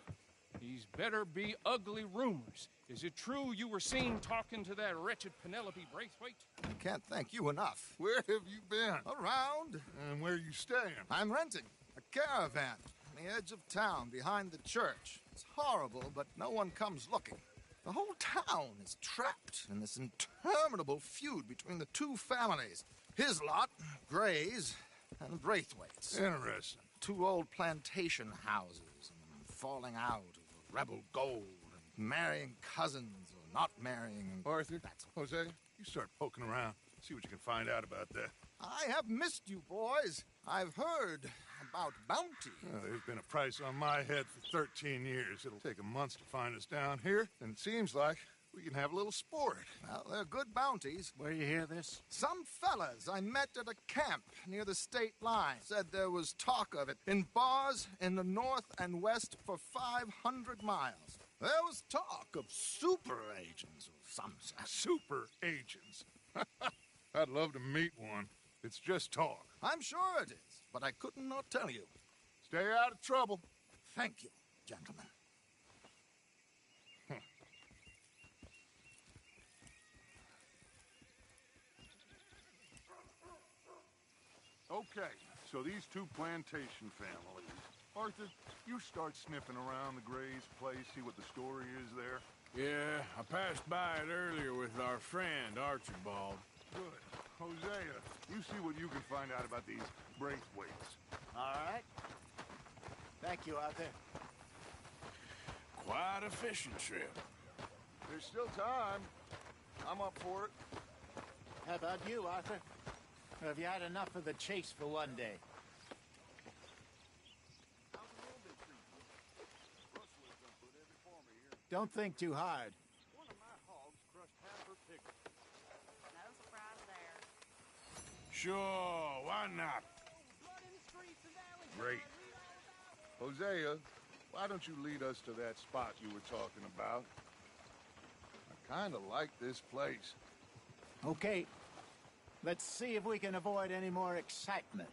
these better be ugly rumors. Is it true you were seen talking to that wretched Penelope Braithwaite? I can't thank you enough. Where have you been? Around. And where are you staying? I'm renting a caravan on the edge of town behind the church. It's horrible, but no one comes looking. The whole town is trapped in this interminable feud between the two families. His lot, Gray's, and Braithwaite's. Interesting. Two old plantation houses, and falling out over rebel gold, and marrying cousins or not marrying. Arthur, Jose, you start poking around. See what you can find out about that. I have missed you, boys. I've heard about bounty. Well, there's been a price on my head for 13 years. It'll take a month to find us down here, and it seems like we can have a little sport. Well, they're good bounties. Where you hear this? Some fellas I met at a camp near the state line said there was talk of it in bars in the north and west for 500 miles. There was talk of super agents of some sort. Super agents? I'd love to meet one. It's just talk. I'm sure it is, but I couldn't not tell you. Stay out of trouble. Thank you, gentlemen. Okay, so these two plantation families. Arthur, you start sniffing around the Gray's place, see what the story is there. Yeah, I passed by it earlier with our friend, Archibald. Good. Hosea, you see what you can find out about these Braithwaites. All right. Thank you, Arthur. Quite a fishing trip. There's still time. I'm up for it. How about you, Arthur? Or have you had enough of the chase for one day? Don't think too hard. One of my hogs crushed half her pickle. No surprise there. Sure, why not? Great. Hosea, why don't you lead us to that spot you were talking about? I kind of like this place. Okay. Let's see if we can avoid any more excitement.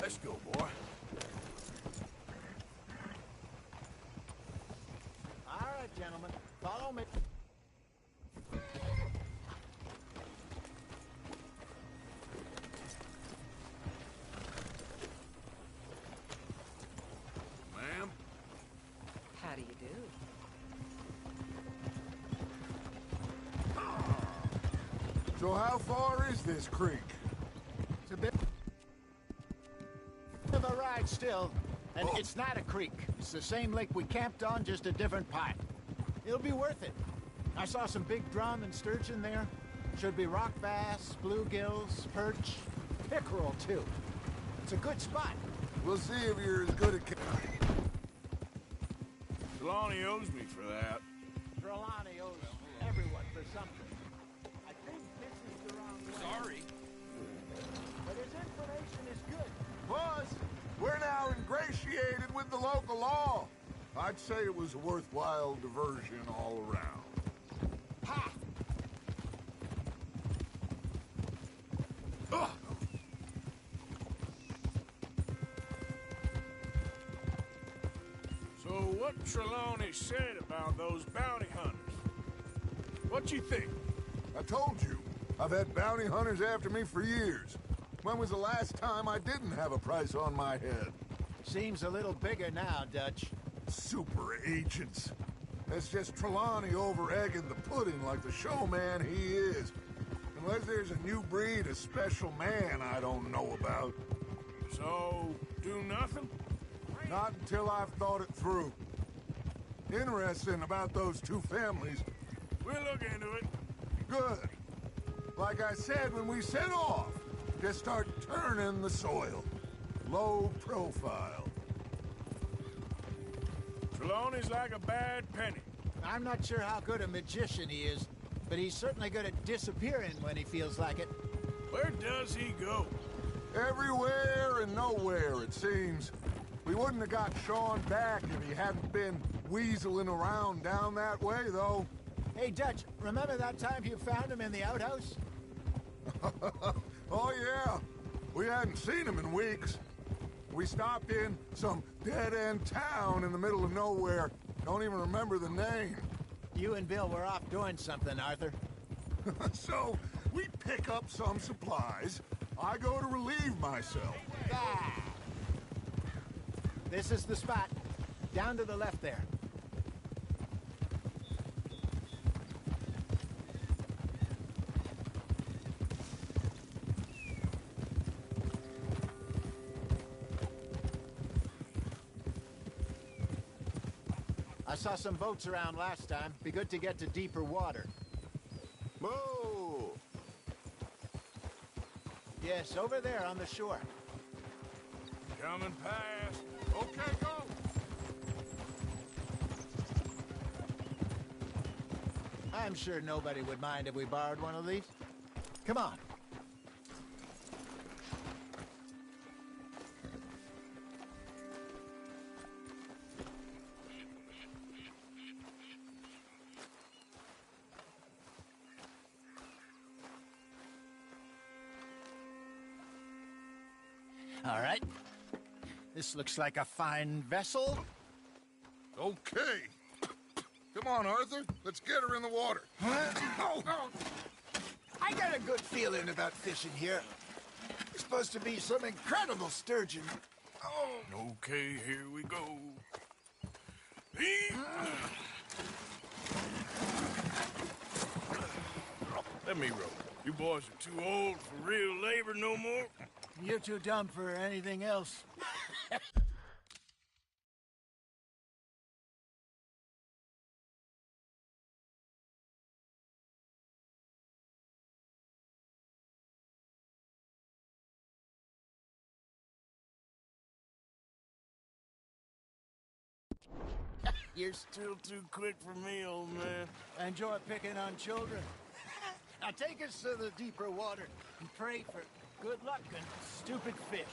Let's go, boy. All right, gentlemen. Follow me. Ma'am? How do you do? So how far is this creek? It's a bit... still, and it's not a creek. It's the same lake we camped on, just a different part. It'll be worth it. I saw some big drum and sturgeon there. Should be rock bass, bluegills, perch, pickerel, too. It's a good spot. We'll see if you're as good at... Trelawney owes me for that. Trelawney owes everyone for something. I think this is the wrong way. Sorry. But his information is good. Plus, we're now ingratiated with the local law. I'd say it was a worthwhile diversion all around. Ha! Ugh. So what Trelawney said about those bounty hunters? What you think? I told you, I've had bounty hunters after me for years. When was the last time I didn't have a price on my head? Seems a little bigger now, Dutch. Super agents. That's just Trelawney over-egging the pudding like the showman he is. Unless there's a new breed of special man I don't know about. So, do nothing? Not until I've thought it through. Interesting about those two families. We'll look into it. Good. Like I said when we set off, just start turning the soil. Low profile. Trelawney's like a bad penny. I'm not sure how good a magician he is, but he's certainly good at disappearing when he feels like it. Where does he go? Everywhere and nowhere, it seems. We wouldn't have got Sean back if he hadn't been weaseling around down that way, though. Hey, Dutch, remember that time you found him in the outhouse? Oh, yeah. We hadn't seen him in weeks. We stopped in some dead-end town in the middle of nowhere. Don't even remember the name. You and Bill were off doing something, Arthur. So, we pick up some supplies. I go to relieve myself. Ah. This is the spot. Down to the left there. I saw some boats around last time. Be good to get to deeper water. Whoa! Yes, over there on the shore. Coming past. Okay, go! I'm sure nobody would mind if we borrowed one of these. Come on. All right. This looks like a fine vessel. Okay. Come on, Arthur. Let's get her in the water. Oh. I got a good feeling about fishing here. There's supposed to be some incredible sturgeon. Oh. Okay, here we go. Let me row. You boys are too old for real labor no more. You're too dumb for anything else. You're still too quick for me, old man. Enjoy picking on children. Now take us to the deeper water and pray for good luck and stupid fish.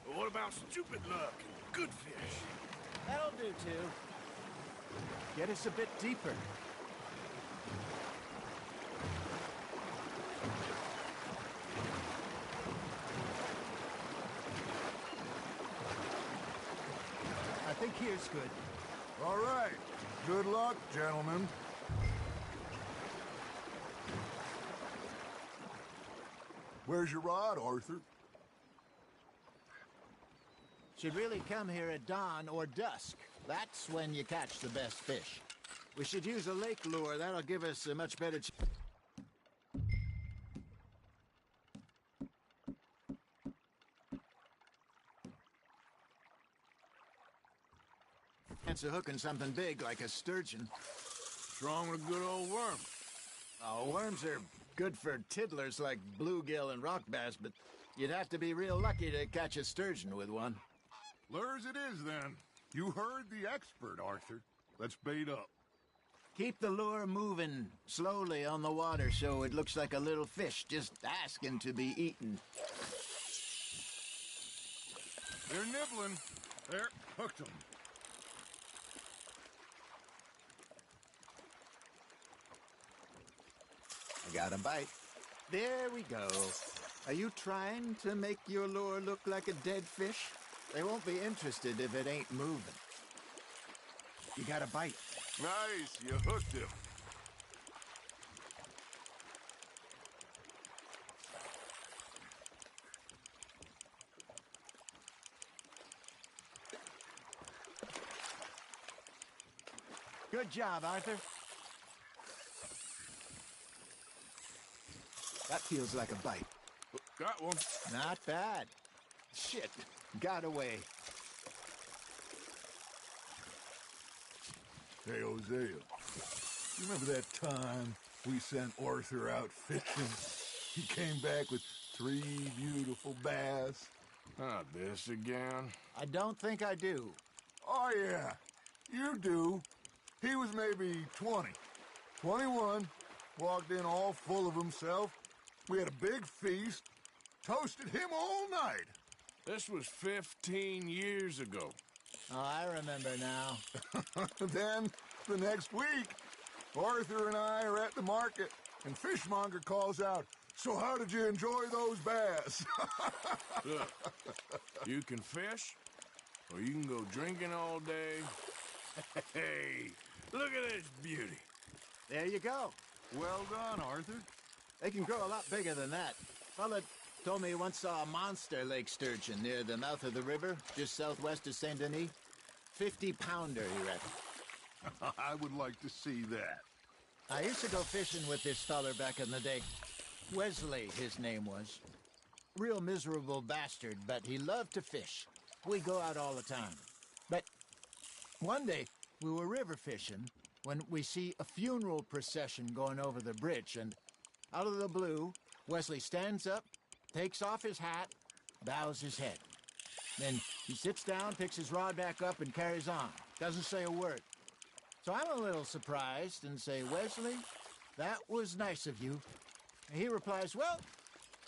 Well, what about stupid luck and good fish? That'll do, too. Get us a bit deeper. I think here's good. All right. Good luck, gentlemen. Where's your rod, Arthur? Should really come here at dawn or dusk. That's when you catch the best fish. We should use a lake lure. That'll give us a much better chance. chance of hooking something big like a sturgeon. What's wrong with a good old worm? Oh, worms are good for tiddlers like bluegill and rock bass, but you'd have to be real lucky to catch a sturgeon with one. Lures it is, then. You heard the expert, Arthur. Let's bait up. Keep the lure moving slowly on the water so it looks like a little fish just asking to be eaten. They're nibbling. There, hooked them. I got a bite. There we go. Are you trying to make your lure look like a dead fish? They won't be interested if it ain't moving. You got a bite. Nice, you hooked him. Good job, Arthur. That feels like a bite. Got one. Not bad. Shit, got away. Hey, Hosea, you remember that time we sent Arthur out fishing? He came back with 3 beautiful bass. Not this again. I don't think I do. Oh, yeah, you do. He was maybe 20, 21, walked in all full of himself. We had a big feast, toasted him all night. This was 15 years ago. Oh, I remember now. Then, the next week, Arthur and I are at the market, and Fishmonger calls out, "So how did you enjoy those bass?" Look, you can fish, or you can go drinking all day. Hey, look at this beauty. There you go. Well done, Arthur. They can grow a lot bigger than that. Fella told me he once saw a monster lake sturgeon near the mouth of the river, just southwest of Saint Denis. 50-pounder, he reckoned. I would like to see that. I used to go fishing with this feller back in the day. Wesley, his name was. Real miserable bastard, but he loved to fish. We go out all the time. But one day, we were river fishing when we see a funeral procession going over the bridge, and out of the blue, Wesley stands up, takes off his hat, bows his head. Then he sits down, picks his rod back up, and carries on. Doesn't say a word. So I'm a little surprised and say, "Wesley, that was nice of you." And he replies, "Well,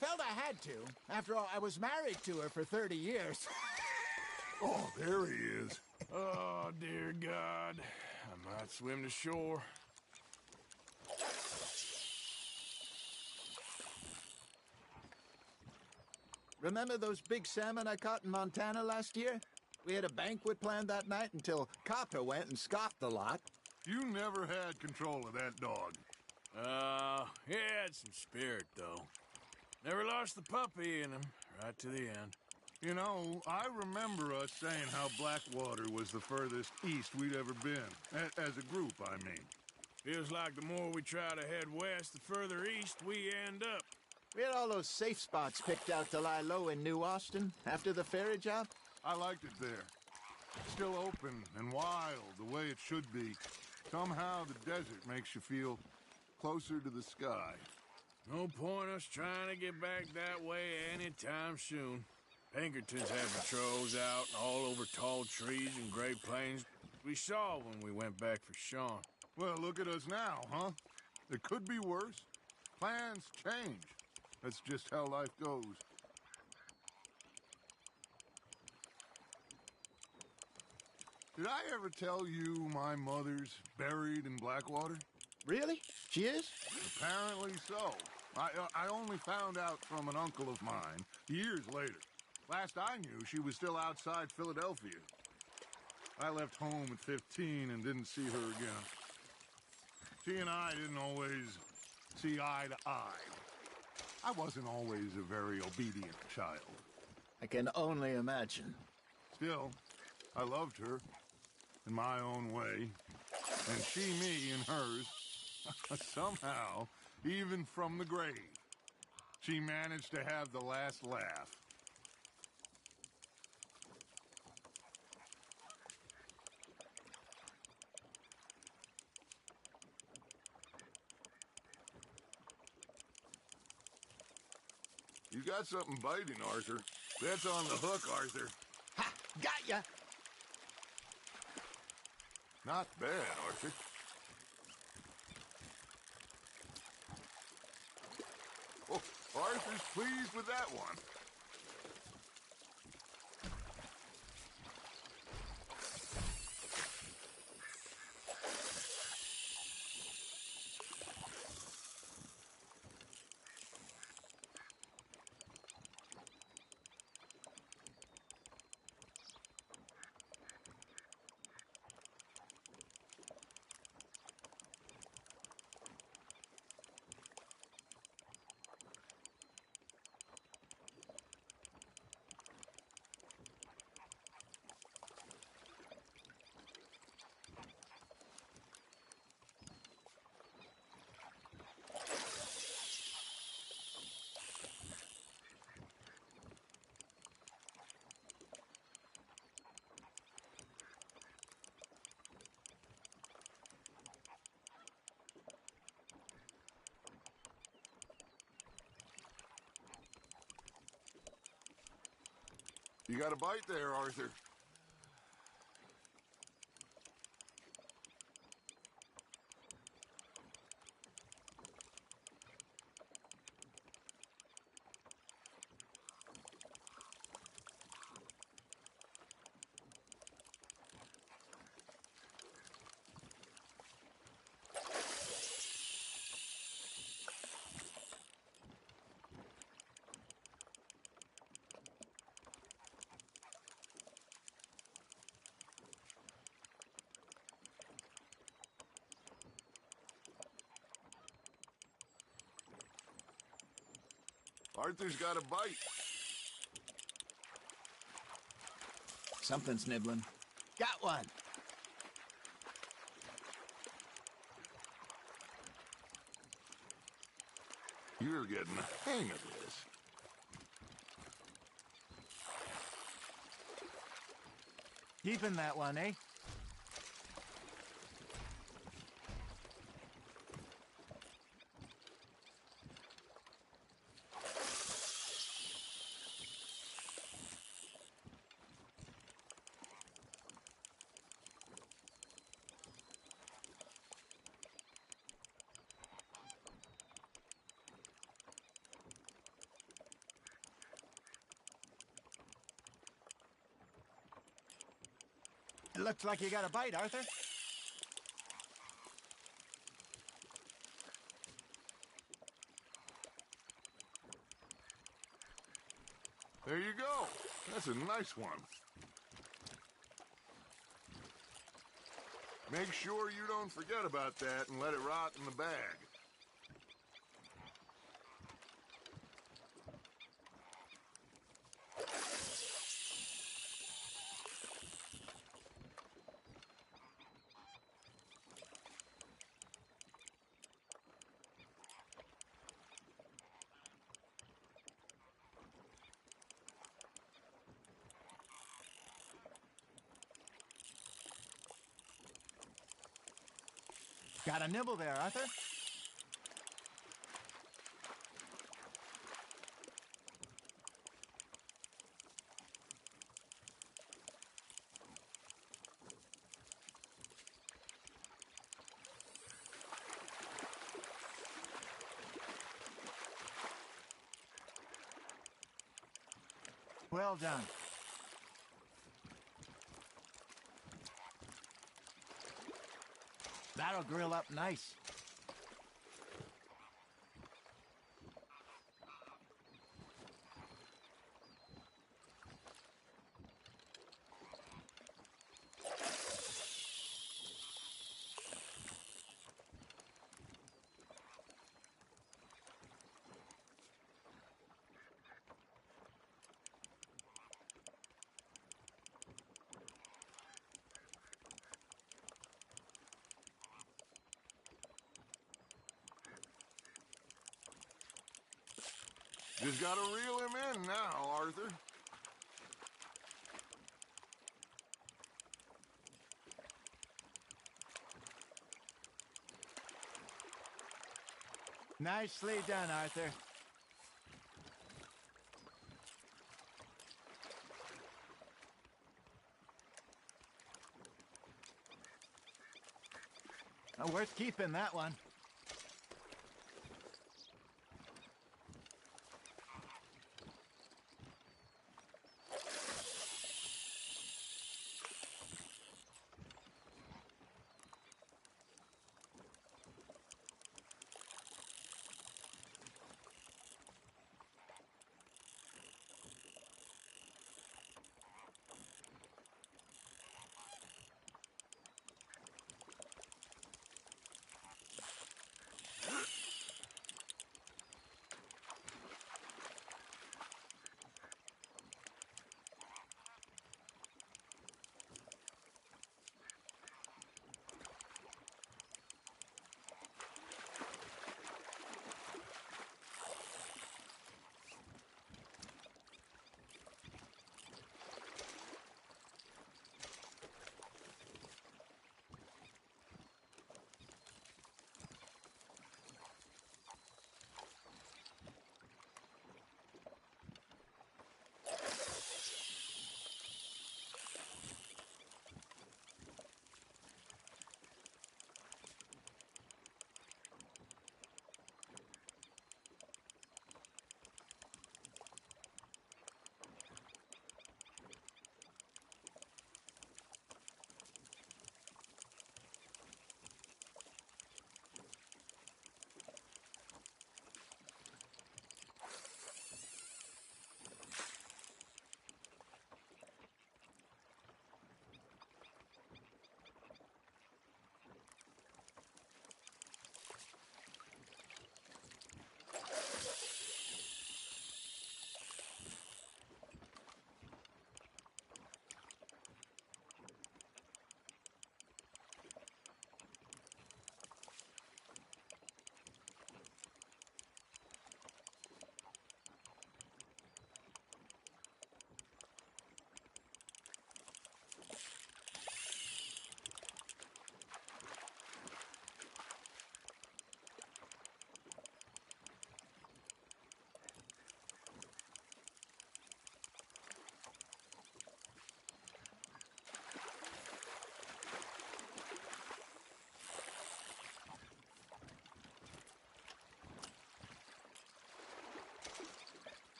felt I had to. After all, I was married to her for 30 years. Oh, there he is. Oh, dear God. I might swim to shore. Remember those big salmon I caught in Montana last year? We had a banquet planned that night until Copper went and scoffed the lot. You never had control of that dog. He had some spirit, though. Never lost the puppy in him, right to the end. You know, I remember us saying how Blackwater was the furthest east we'd ever been. As a group, I mean. Feels like the more we try to head west, the further east we end up. We had all those safe spots picked out to lie low in New Austin after the ferry job. I liked it there. Still open and wild, the way it should be. Somehow the desert makes you feel closer to the sky. No point us trying to get back that way anytime soon. Pinkertons had patrols out all over tall trees and Great Plains. We saw when we went back for Sean. Well, look at us now, huh? It could be worse. Plans change. That's just how life goes. Did I ever tell you my mother's buried in Blackwater? Really? She is? Apparently so. I only found out from an uncle of mine years later. Last I knew, she was still outside Philadelphia. I left home at 15 and didn't see her again. She and I didn't always see eye to eye. I wasn't always a very obedient child. I can only imagine. Still, I loved her in my own way, and she me in hers. Somehow, even from the grave, she managed to have the last laugh. You got something biting, Arthur. That's on the hook, Arthur. Ha! Got ya! Not bad, Arthur. Oh, Arthur's pleased with that one. You got a bite there, Arthur. Arthur's got a bite. Something's nibbling. Got one. You're getting the hang of this. Keeping that one, eh? It looks like you got a bite, Arthur. There you go. That's a nice one. Make sure you don't forget about that and let it rot in the bag. Got a nibble there, Arthur. Well done. That'll grill up nice. Just gotta reel him in now, Arthur. Nicely done, Arthur. Worth keeping, that one.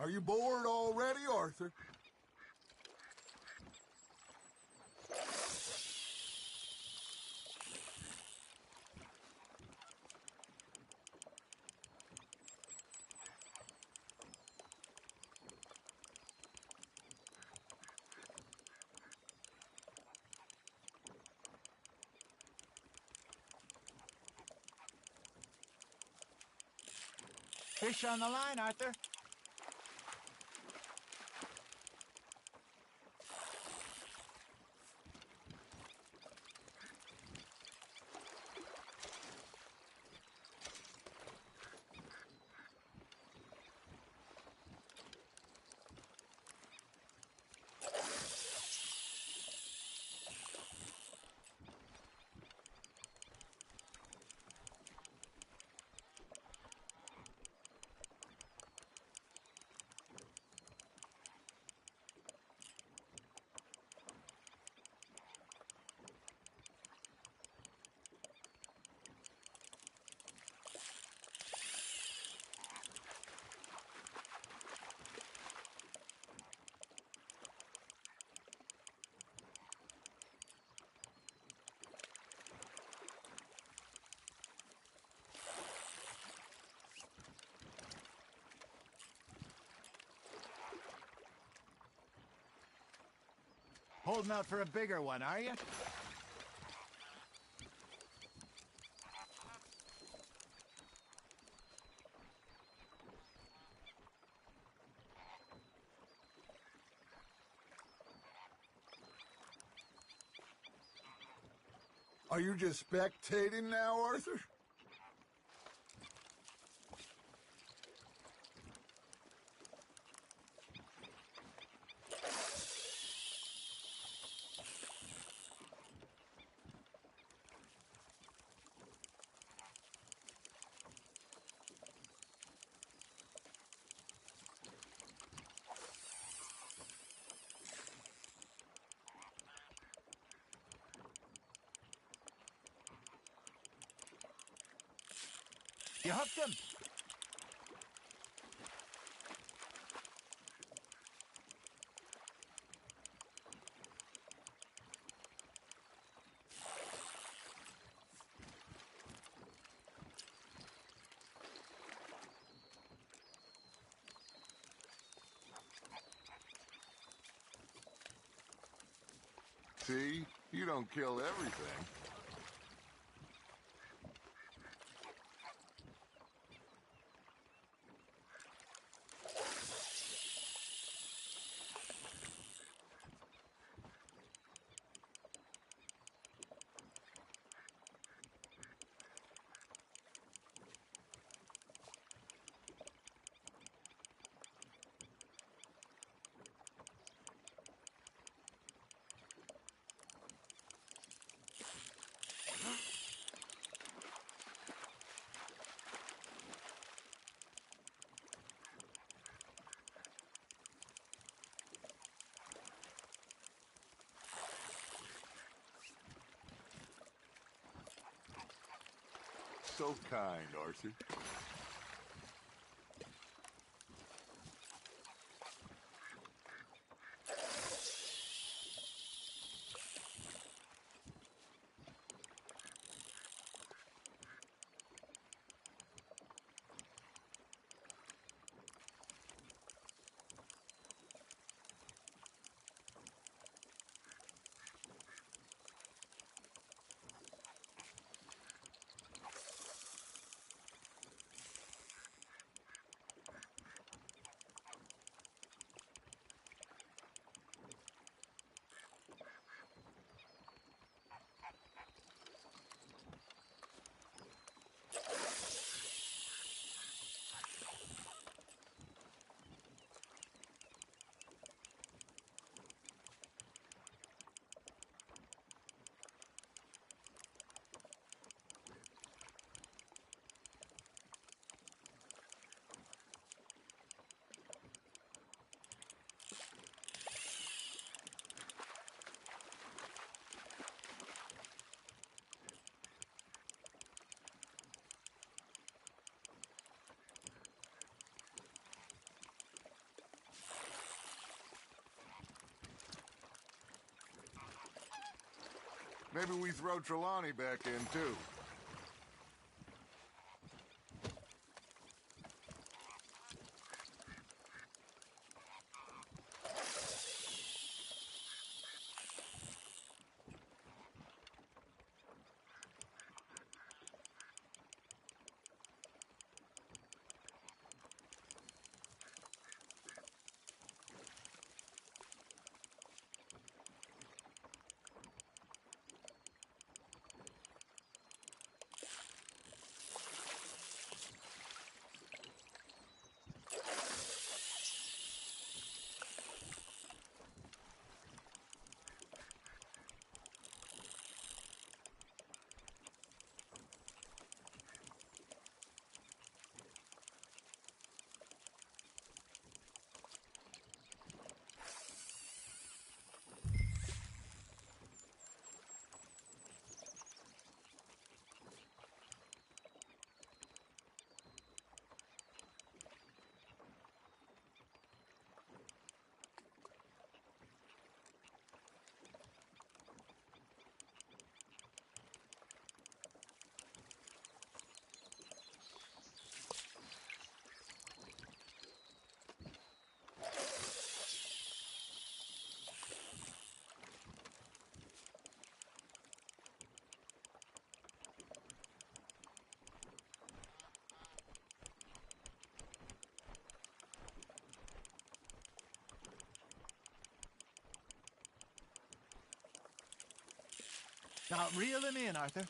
Are you bored already, Arthur? Fish on the line, Arthur. Holding out for a bigger one, are you? Are you just spectating now, Arthur? You hooked him? See? You don't kill everything. So kind, Arthur. Maybe we throw Trelawney back in, too. Now, reel him in, Arthur.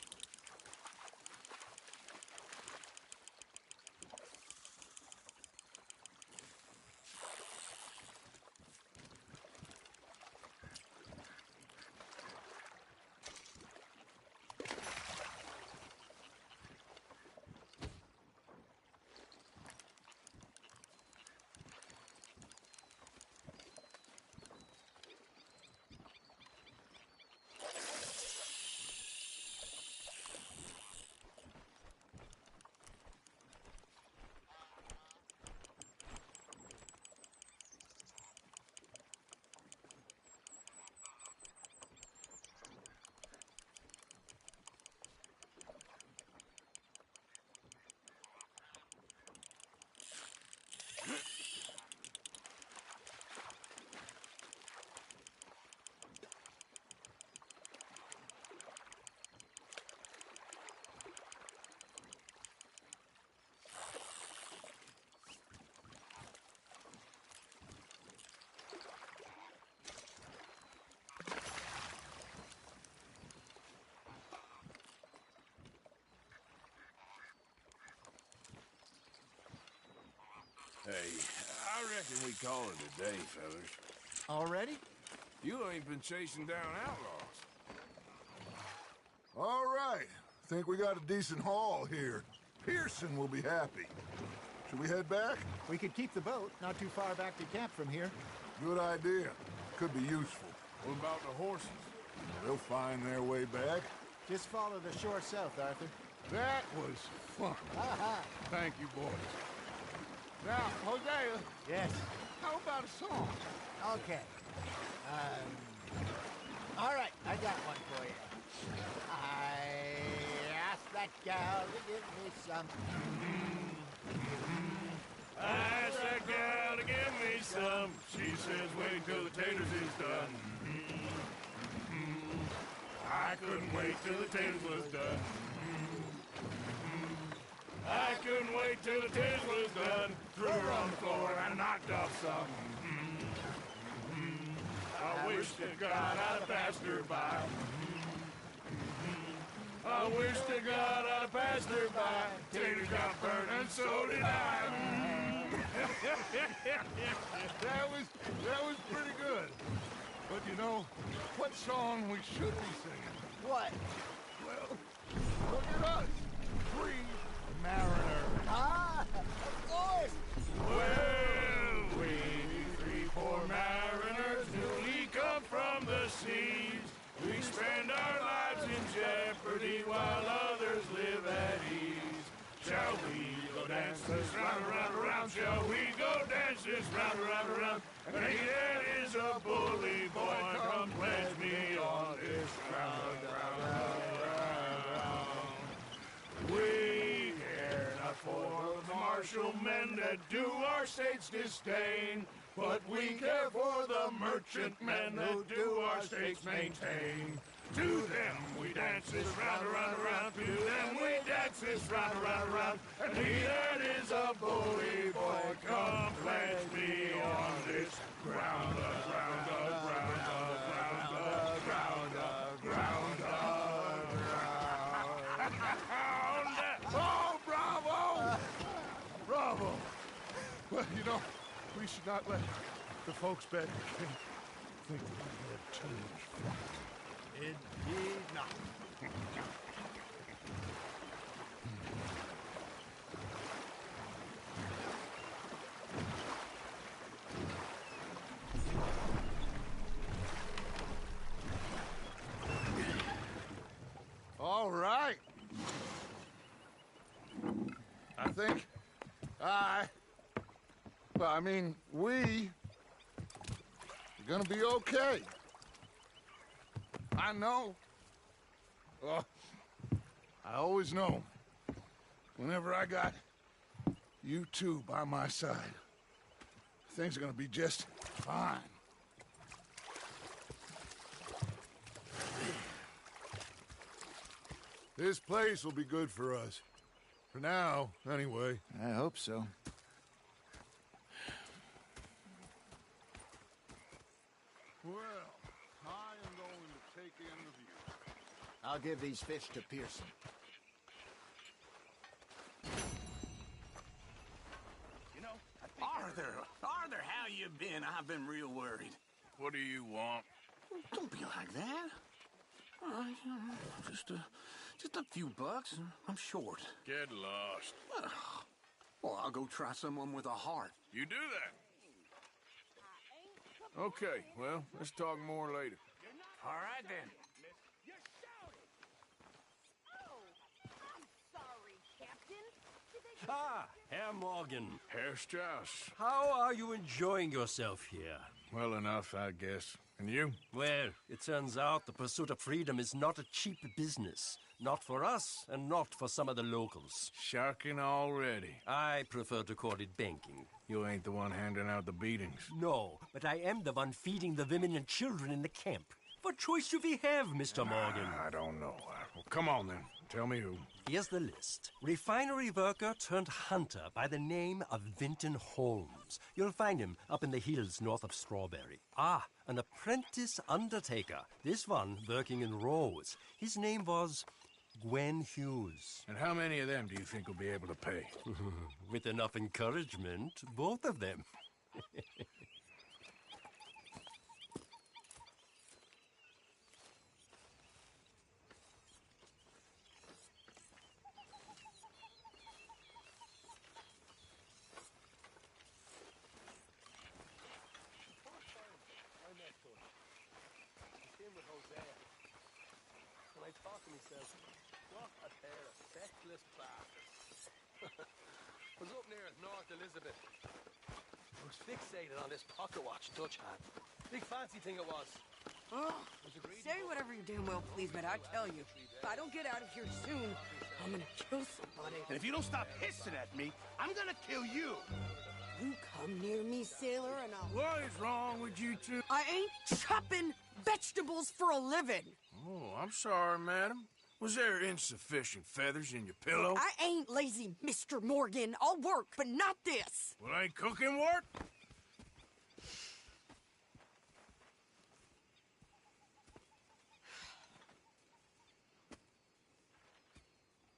Hey, I reckon we call it a day, fellas. Already? You ain't been chasing down outlaws. All right. Think we got a decent haul here. Pearson will be happy. Should we head back? We could keep the boat, not too far back to camp from here. Good idea. Could be useful. What about the horses? They'll find their way back. Just follow the shore south, Arthur. That was fun. Thank you, boys. Now, Hosea. Yes? How about a song? Okay. All right, I got one for you. I asked that gal to give me some. I asked that gal to give me some. She says wait till the taters is done. I couldn't wait till the taters was done. I couldn't wait till the taters was done. Threw her on the floor and knocked off some. I wish to God I'd have passed her by. I wish to God I'd have passed her by. Taters got burned and so did I. that was pretty good. But you know, what song we should be singing? What? Well, look at us. Free mariners. Ah, of course. Well, we three poor mariners newly come from the seas. We spend our lives in jeopardy while others live at ease. Shall we go dance this round, around, around? Shall we go dance this round, around, around? And he that is a bully boy, come pledge me on this round, round, round, round. We care not for the martial men that do our state's disdain, but we care for the merchant men that do our states maintain. To them we dance this round, around, around. To them we dance this round, around, around. And he that is a bully boy, come pledge me on this ground, ground, ground, ground, ground, ground, ground. Oh, bravo! Bravo! Well, you know, we should not let the folks back think that we had too much fun. Indeed not. All right. I think we are gonna be okay. I know. I always know. Whenever I got you two by my side, things are gonna be just fine. This place will be good for us. For now, anyway. I hope so. Well, I am going to take in the view. I'll give these fish to Pearson. You know, Arthur, how you been? I've been real worried. What do you want? Don't be like that. Just a few bucks. I'm short. Get lost. Well, I'll go try someone with a heart. You do that. Okay, well, let's talk more later. All right, then. Ah, Herr Morgan. Herr Strauss. How are you enjoying yourself here? Well enough, I guess. And you? Well, it turns out the pursuit of freedom is not a cheap business. Not for us, and not for some of the locals. Sharking already. I prefer to call it banking. You ain't the one handing out the beatings. No, but I am the one feeding the women and children in the camp. What choice do we have, Mr. Morgan? I don't know. Well, come on, then. Tell me who. Here's the list. Refinery worker turned hunter by the name of Vinton Holmes. You'll find him up in the hills north of Strawberry. Ah, an apprentice undertaker. This one working in Rose. His name was Gwen Hughes. And how many of them do you think will be able to pay? With enough encouragement, both of them. When I talk to him, he says, what a pair of feckless bastards. I was up near North Elizabeth. I was fixated on this pocket watch Dutch had. Big fancy thing it was. Oh, say whatever you damn well please, but I tell you, if I don't get out of here soon, I'm gonna kill somebody. And if you don't stop hissing at me, I'm gonna kill you. You come near me, sailor, and I'll... What is wrong with you two? I ain't chopping vegetables for a living. Oh, I'm sorry, madam. Was there insufficient feathers in your pillow? I ain't lazy, Mr. Morgan. I'll work, but not this. Well, ain't cooking work?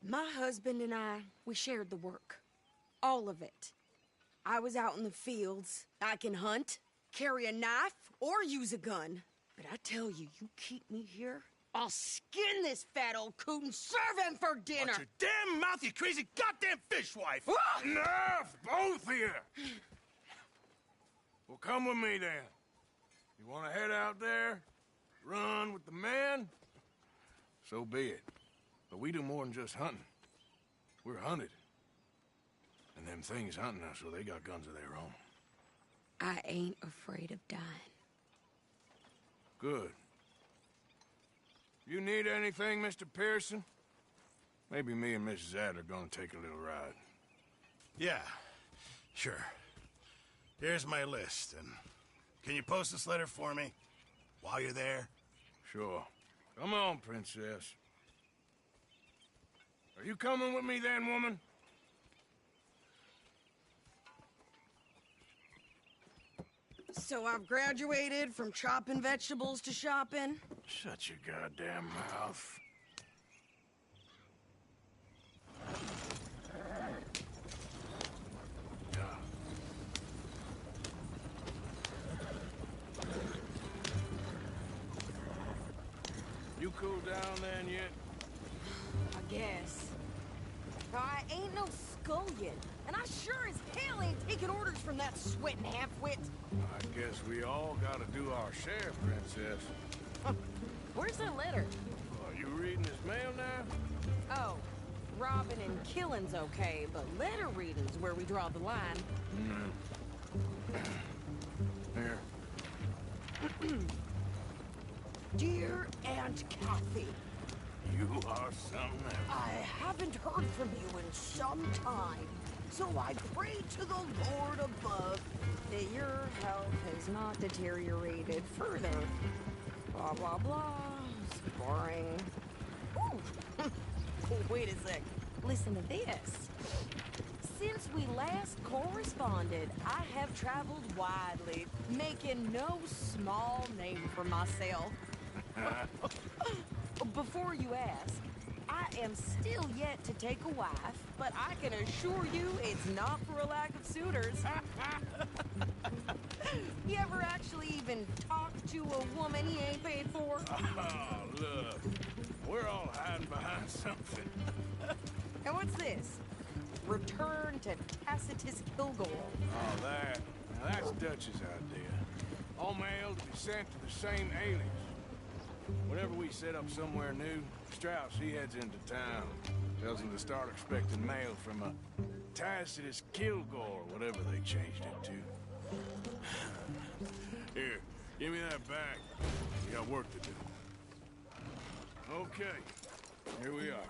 My husband and I, we shared the work. All of it. I was out in the fields. I can hunt, carry a knife, or use a gun. But I tell you, you keep me here, I'll skin this fat old coot and serve him for dinner. Watch your damn mouth, you crazy goddamn fishwife! Ah! Enough, both of you! Well, come with me then. You want to head out there, run with the men? So be it. But we do more than just hunting. We're hunted. And them things hunting us, so they got guns of their own. I ain't afraid of dying. Good. You need anything, Mr. Pearson? Maybe me and Mrs. Adler are gonna take a little ride. Yeah, sure. Here's my list, and can you post this letter for me while you're there? Sure. Come on, Princess. Are you coming with me then, woman? So I've graduated from chopping vegetables to shopping? Shut your goddamn mouth. You cool down then yet? I guess. I ain't no scullion, and I sure as hell ain't taking orders from that sweating half-wit. I guess we all gotta do our share, Princess. Where's that letter? Are you reading this mail now? Oh, robbing and killing's okay, but letter reading's where we draw the line. Here. Dear Aunt Kathy, You are something else. I haven't heard from you in some time, so I pray to the Lord above that your health has not deteriorated further. Blah, blah, blah. It's boring. Ooh. Wait a sec. Listen to this. Since we last corresponded, I have traveled widely, making no small name for myself. Before you ask, I am still yet to take a wife, but I can assure you it's not for a lack of suitors. You ever actually even talk to a woman he ain't paid for? Oh, look. We're all hiding behind something. And what's this? Return to Tacitus Kilgore. Oh, that. Now, that's Dutch's idea. All mail to be sent to the same alias. Whenever we set up somewhere new, Strauss, he heads into town. Tells them to start expecting mail from a Tacitus Kilgore, whatever they changed it to. Here, give me that back. We got work to do. Okay, here we are.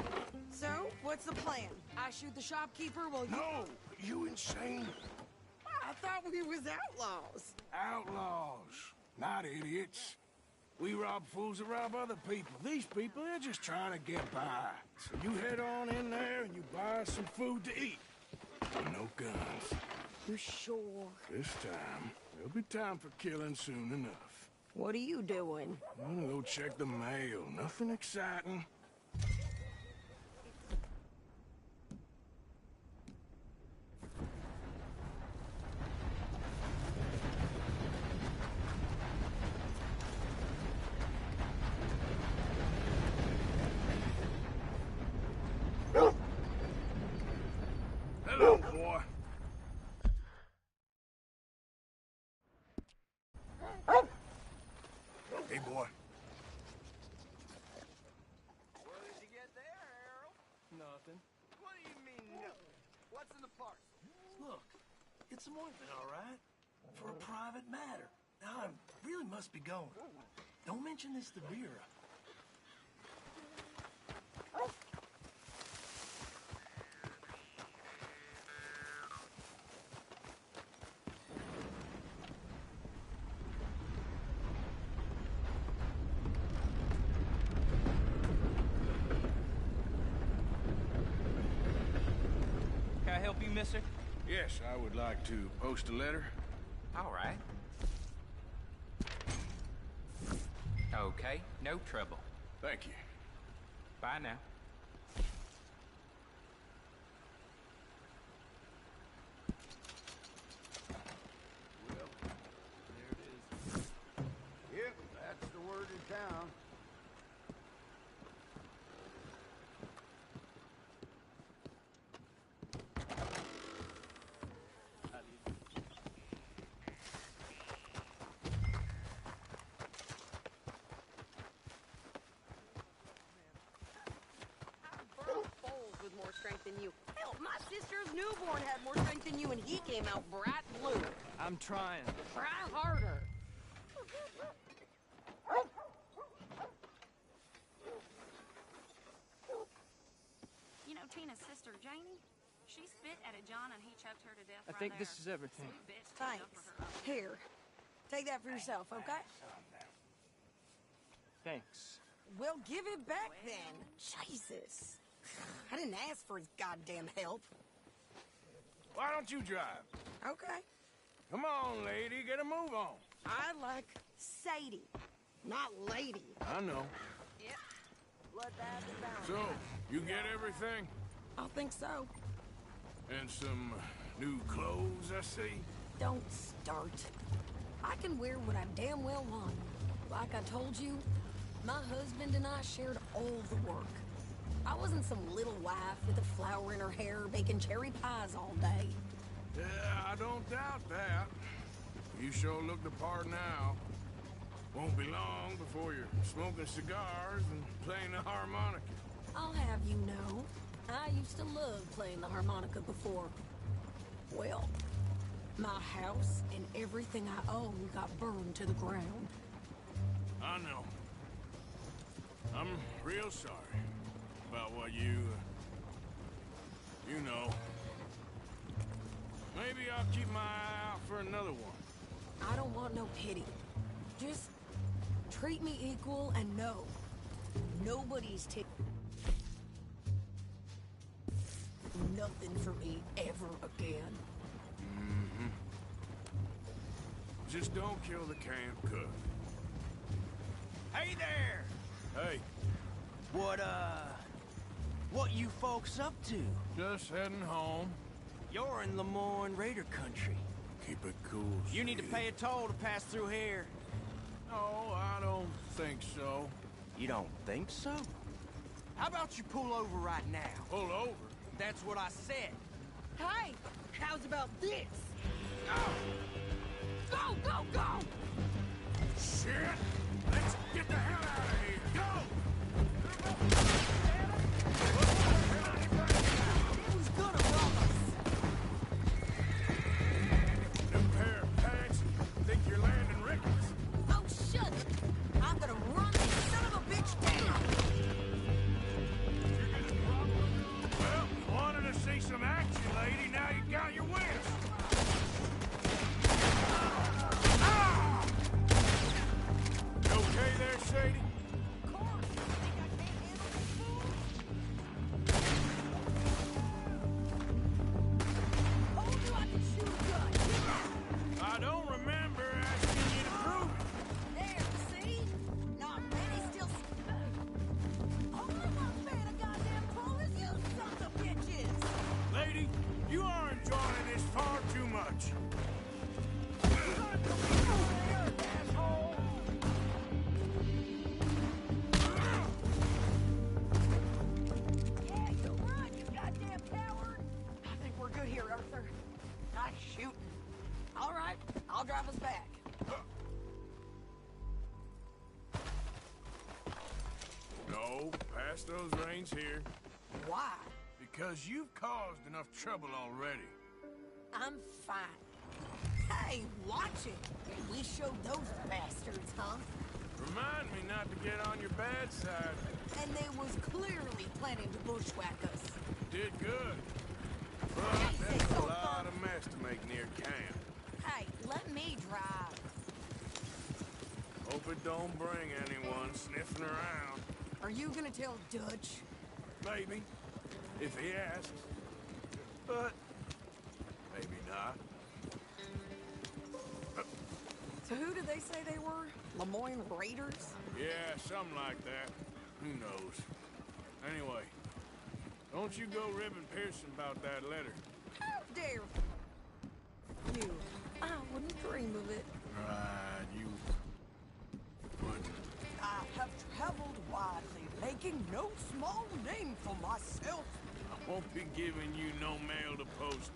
So, what's the plan? I shoot the shopkeeper while you... No! You insane? I thought we was outlaws. Outlaws, not idiots. We rob fools that rob other people. These people, they're just trying to get by. So you head on in there and you buy some food to eat. And no guns. You sure? This time, there'll be time for killing soon enough. What are you doing? I'm gonna go check the mail. Nothing exciting. What's in the parcel? Look, it's some ointment, all right? For a private matter. Now, I really must be going. Don't mention this to Vera. Can I help you, mister? Yes, I would like to post a letter. All right. Okay, no trouble. Thank you. Bye now. Yep, that's the word in town. With more strength than you. Hell, my sister's newborn had more strength than you, and he came out bright blue. I'm trying. Try harder. You know Tina's sister, Janie? She spit at a John and he choked her to death I right think there. this is everything. Sweet bitch stood up Thanks. for her. Here, take that for yourself, okay? Thanks. Well, give it back then. Jesus. I didn't ask for his goddamn help. Why don't you drive? Okay. Come on, lady, get a move on. I like Sadie, not lady. I know. Yep. Bloodbath and bounty. So, you get everything? I think so. And some new clothes, I see? Don't start. I can wear what I damn well want. Like I told you, my husband and I shared all the work. I wasn't some little wife with a flower in her hair baking cherry pies all day. Yeah, I don't doubt that. You sure look the part now. Won't be long before you're smoking cigars and playing the harmonica. I'll have you know, I used to love playing the harmonica before. Well, my house and everything I own got burned to the ground. I know. I'm real sorry about what you know. Maybe I'll keep my eye out for another one. I don't want no pity. Just treat me equal and know nobody's taking nothing for me ever again. Mm-hmm. Just don't kill the camp cook. Hey there! Hey. What you folks up to? Just heading home. You're in Lemoyne Raider country. Keep it cool. You need to pay a toll to pass through here. No, I don't think so. You don't think so? How about you pull over right now? Pull over? That's what I said. Hey, how's about this? Go! Go, go, go! Shit! Let's get the hell out of here! Go! Who's gonna rob us? Them pair of pants think you're landing Ricketts. Oh, shut it! I'm gonna run this son of a bitch down! Well, wanted to see some action, lady. Now you got your wish. Ah! You okay there, Sadie? Of course! You think I can't handle this fool? Told you I could shoot a gun! I don't remember asking you to prove it. There, see? Not many still... Oh, I'm not fan of goddamn pull as you sons of bitches! Lady, you are enjoying this far too much. Yeah, you're right, you goddamn coward! I think we're good here, Arthur. Nice shooting. All right, I'll drive us back. No, pass those reins here. Why? because you've caused enough trouble already. I'm fine. Hey, watch it. We showed those bastards, huh? Remind me not to get on your bad side. And they was clearly planning to bushwhack us. Did good. But there's a lot of mess to make near camp. Hey, let me drive. Hope it don't bring anyone sniffing around. Are you gonna tell Dutch? Maybe, if he asks. But maybe not. So who did they say they were? Lemoyne Raiders? Yeah, something like that. Who knows? Anyway, don't you go ribbing Pearson about that letter. How dare you? I wouldn't dream of it. Right, you would. I have traveled widely, making no small name for myself. I won't be giving you no mail to post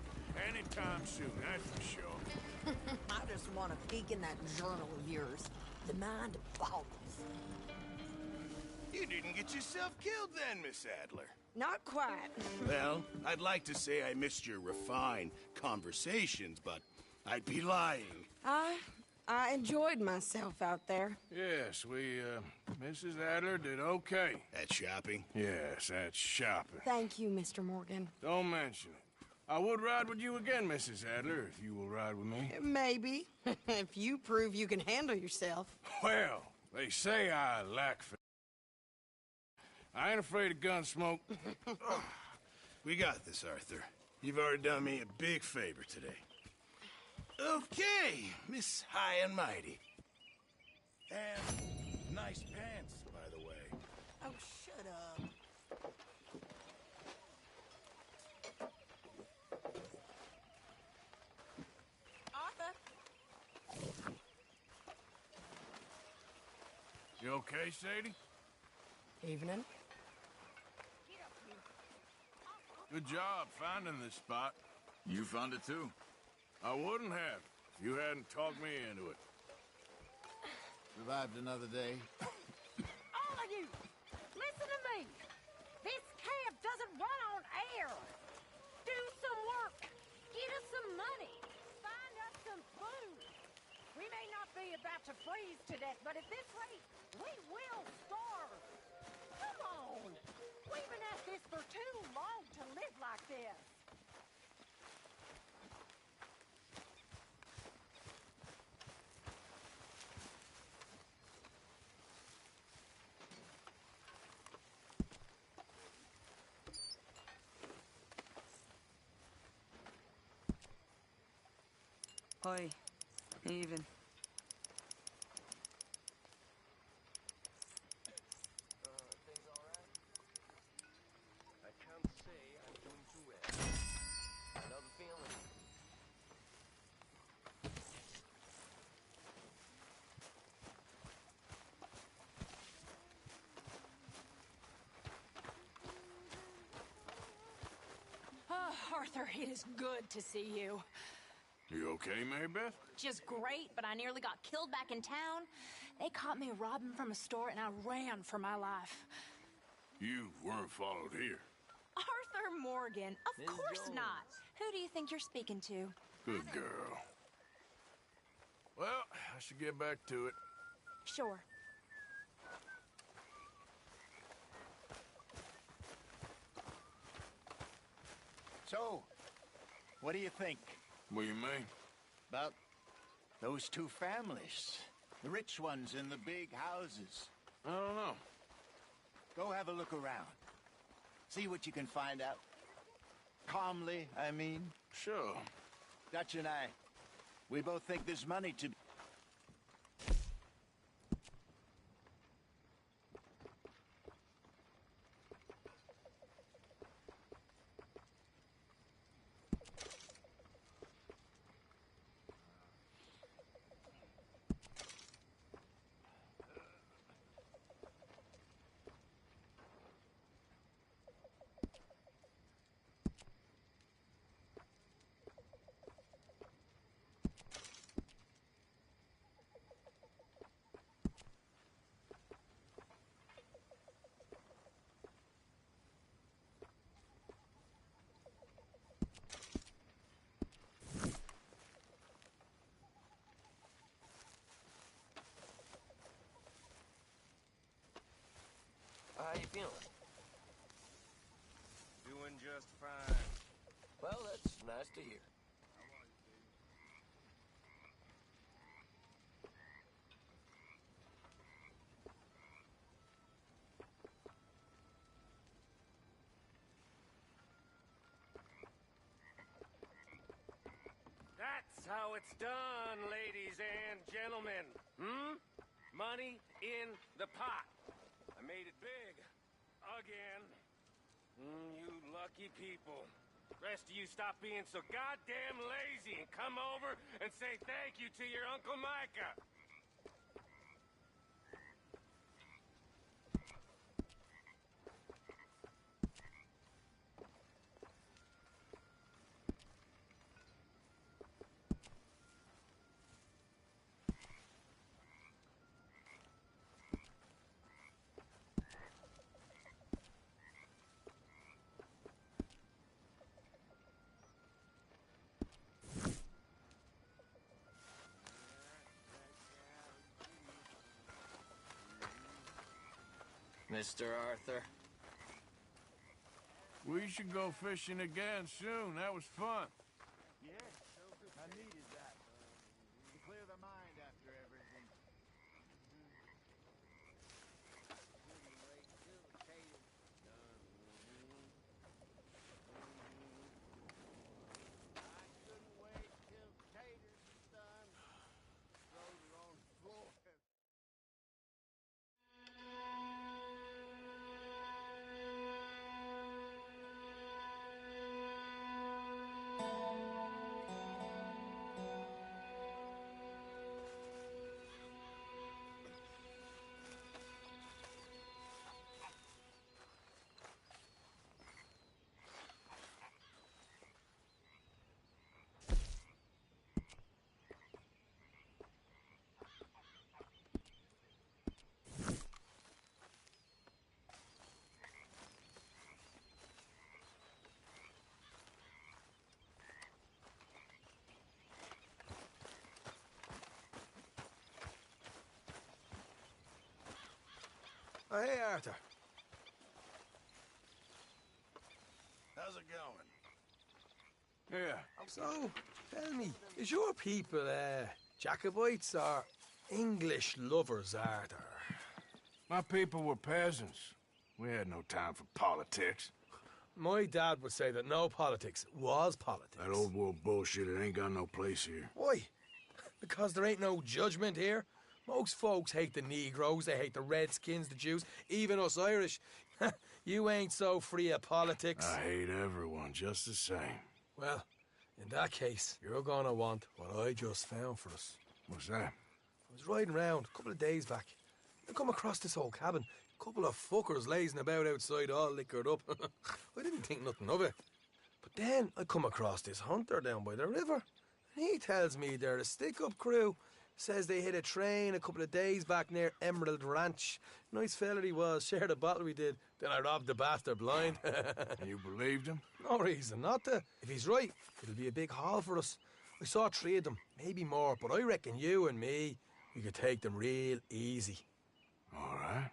anytime soon, that's for sure. I just want to peek in that journal of yours. The mind boggles. You didn't get yourself killed then, Miss Adler. Not quite. Well, I'd like to say I missed your refined conversations, but I'd be lying. I enjoyed myself out there. Yes, Mrs. Adler did okay. At shopping? Yes, at shopping. Thank you, Mr. Morgan. Don't mention it. I would ride with you again, Mrs. Adler, if you will ride with me. Maybe. If you prove you can handle yourself. Well, they say I lack I ain't afraid of gun smoke. We got this, Arthur. You've already done me a big favor today. Okay, Miss High and Mighty. And nice pants, by the way. Oh, shut up. Arthur? You okay, Sadie? Evening. Good job finding this spot. You found it too. I wouldn't have if you hadn't talked me into it. Survived another day. All of you, listen to me. This camp doesn't run on air. Do some work. Get us some money. Find us some food. We may not be about to freeze to death, but at this rate, we will starve. Come on. We've been at this for too long to live like this. Oi, even. Things all right? I can't say I'm doing too well. I know the feeling. Oh, Arthur, it is good to see you. You okay, Mary Beth? Just great, but I nearly got killed back in town. They caught me robbing from a store, and I ran for my life. You weren't followed here. Arthur Morgan, of Ms. course Jones. not. Who do you think you're speaking to? Good girl. Well, I should get back to it. Sure. So, what do you think? What do you mean? About those two families. The rich ones in the big houses. I don't know. Go have a look around. See what you can find out. Calmly, I mean. Sure. Dutch and I, we both think there's money to... you feeling? Doing just fine. Well, that's nice to hear. That's how it's done, ladies and gentlemen. Money in the pot. I made it big. Again. You lucky people. Rest of you stop being so goddamn lazy and come over and say thank you to your Uncle Micah. Mr. Arthur. We should go fishing again soon. That was fun. Yeah, I needed that. To clear the mind after everything. Oh, hey, Arthur. How's it going? Yeah. So, tell me, is your people, Jacobites or English lovers, Arthur? My people were peasants. We had no time for politics. My dad would say that no politics was politics. That old world bullshit, it ain't got no place here. Why? Because there ain't no judgment here. Most folks hate the Negroes, they hate the Redskins, the Jews, even us Irish. You ain't so free of politics. I hate everyone just the same. Well, in that case, you're gonna want what I just found for us. What's that? I was riding around a couple of days back. I come across this old cabin. A couple of fuckers lazing about outside all liquored up. I didn't think nothing of it. But then I come across this hunter down by the river. And he tells me they're a stick-up crew. Says they hit a train a couple of days back near Emerald Ranch. Nice fella he was, shared a bottle we did. Then I robbed the bastard blind. And you believed him? No reason not to. If he's right, it'll be a big haul for us. I saw 3 of them, maybe more, but I reckon you and me, we could take them real easy. All right.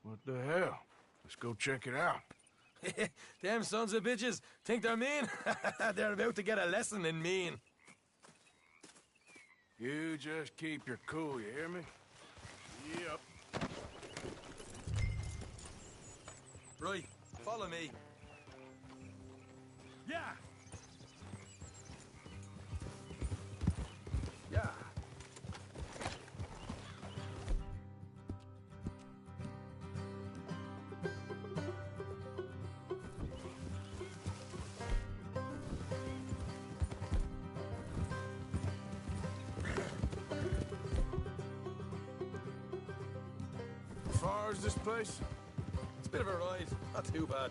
What the hell? Let's go check it out. Them sons of bitches think they're mean. They're about to get a lesson in mean. You just keep your cool, you hear me? Yep. Right, follow me. Yeah. Yeah. As far as this place? It's a bit of a ride, not too bad.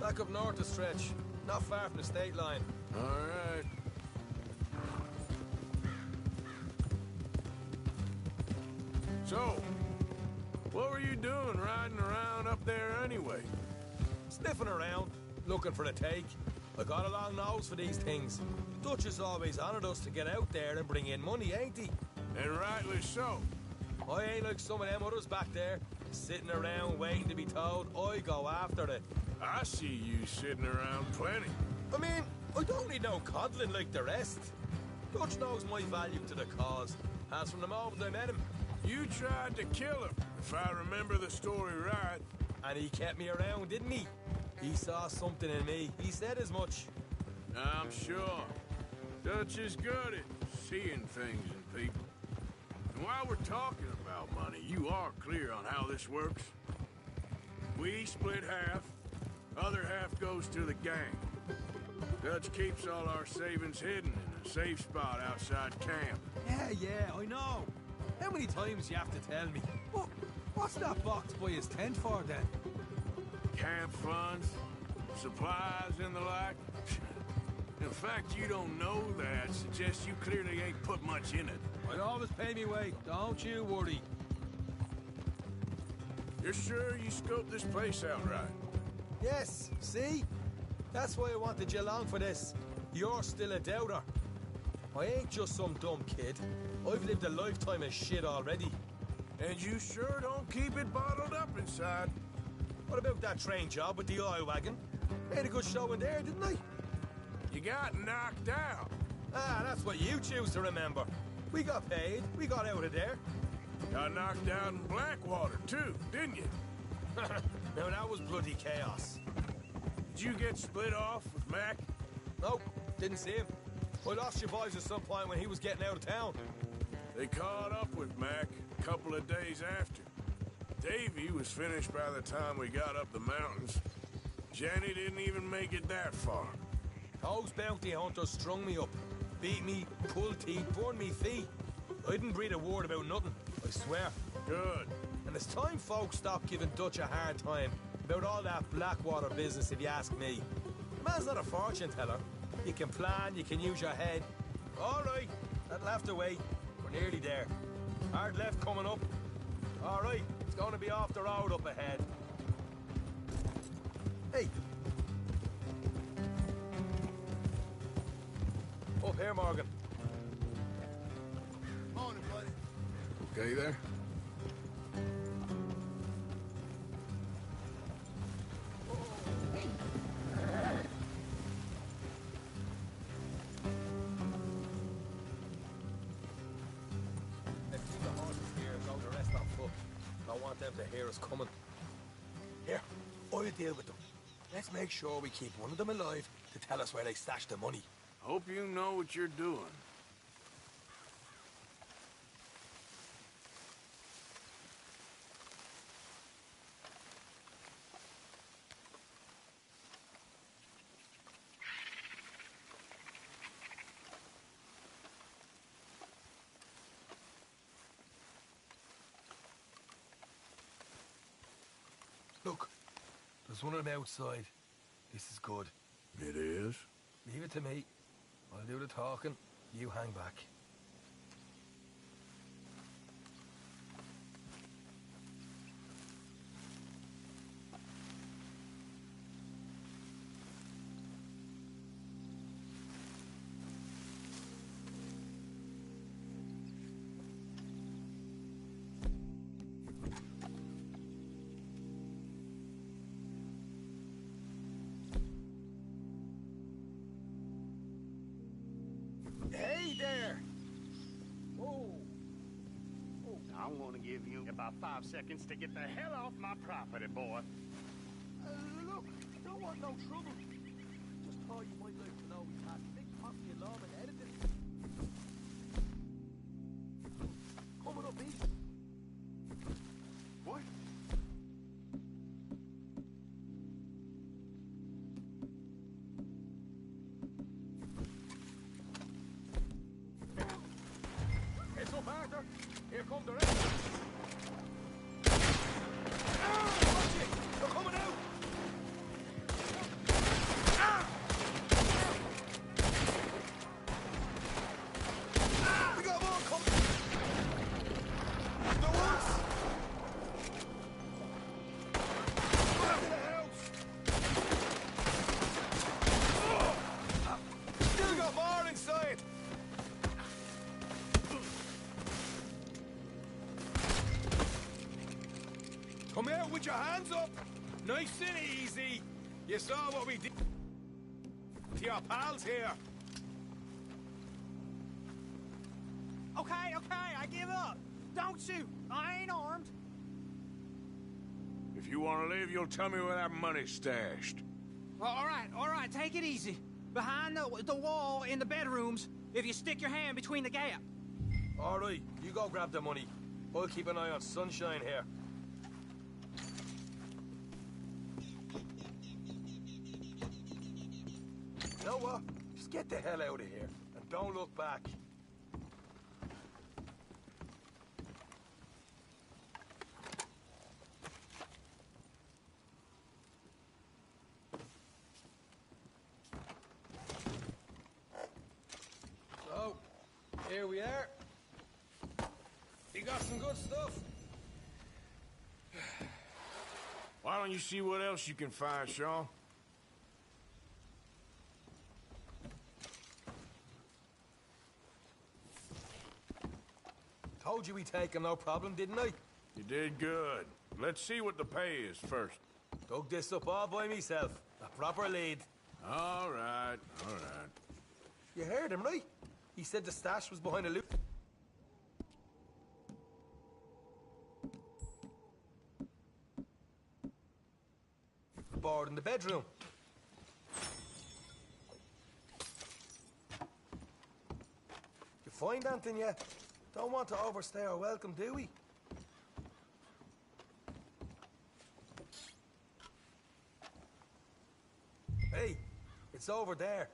Back up north a stretch, not far from the state line. All right. So, what were you doing riding around up there anyway? Sniffing around, looking for a take. I got a long nose for these things. Dutch has always honoured us to get out there and bring in money, ain't he? And rightly so. I ain't like some of them others back there. Sitting around waiting to be told I go after it. I see you sitting around plenty. I mean, I don't need no coddling like the rest. Dutch knows my value to the cause. As from the moment I met him. You tried to kill him, if I remember the story right. And he kept me around, didn't he? He saw something in me. He said as much. I'm sure. Dutch is good at seeing things in people. And while we're talking about money, you are clear on how this works? We split half, other half goes to the gang. Dutch keeps all our savings hidden in a safe spot outside camp. Yeah, I know. How many times you have to tell me? What's that box by his tent for, then? Camp funds, supplies, and the like. The fact you don't know that suggests you clearly ain't put much in it. I always pay me way, don't you worry. You're sure you scoped this place out right? Yes, see? That's why I wanted you along for this. You're still a doubter. I ain't just some dumb kid. I've lived a lifetime of shit already. And you sure don't keep it bottled up inside. What about that train job with the oil wagon? Made a good show in there, didn't I? You got knocked out. Ah, that's what you choose to remember. We got paid. We got out of there. Got knocked out in Blackwater, too, didn't you? Now, that was bloody chaos. Did you get split off with Mac? Nope, didn't see him. I lost your boys at some point when he was getting out of town. They caught up with Mac a couple of days after. Davy was finished by the time we got up the mountains. Jenny didn't even make it that far. Those bounty hunters strung me up. Beat me, pulled teeth, burned me feet. I didn't breathe a word about nothing, I swear. Good. And it's time folks stop giving Dutch a hard time about all that Blackwater business, if you ask me. The man's not a fortune teller. You can plan, you can use your head. All right, that left away. We're nearly there. Hard left coming up. All right, it's going to be off the road up ahead. Hey. Up here, Morgan. Morning, buddy. Okay there? Let's keep the horses here and go the rest on foot. I want them to hear us coming. Here, I'll deal with them. Let's make sure we keep one of them alive to tell us where they stashed the money. Hope you know what you're doing. Look, there's one of them outside. This is good. It is? Leave it to me. I'll do the talking. You hang back. Hey there! Oh, I'm gonna give you about 5 seconds to get the hell off my property, boy. Look, don't want no trouble. Just thought you might like to know we had big posse alarm and editing. Coming up east. What? Heads up, Arthur. Here come the rest. Watch it! They're coming out! We got more coming! The woods! Back to the house! Still got more inside! put your hands up. Nice and easy. You saw what we did to your pals here. Okay, I give up. Don't shoot. I ain't armed. If you want to leave, you'll tell me where that money's stashed. All right, take it easy. Behind the wall in the bedrooms, if you stick your hand between the gap. All right, you go grab the money. I'll keep an eye on Sunshine here. You know what? Just get the hell out of here, and don't look back. So, here we are. You got some good stuff. Why don't you see what else you can find, Sean? Told you we'd take him, no problem, didn't I? You did good. Let's see what the pay is first. Dug this up all by myself. A proper lead. All right. You heard him, right? He said the stash was behind a loop. Board in the bedroom. You find anything yet? Don't want to overstay our welcome, do we? Hey, it's over there.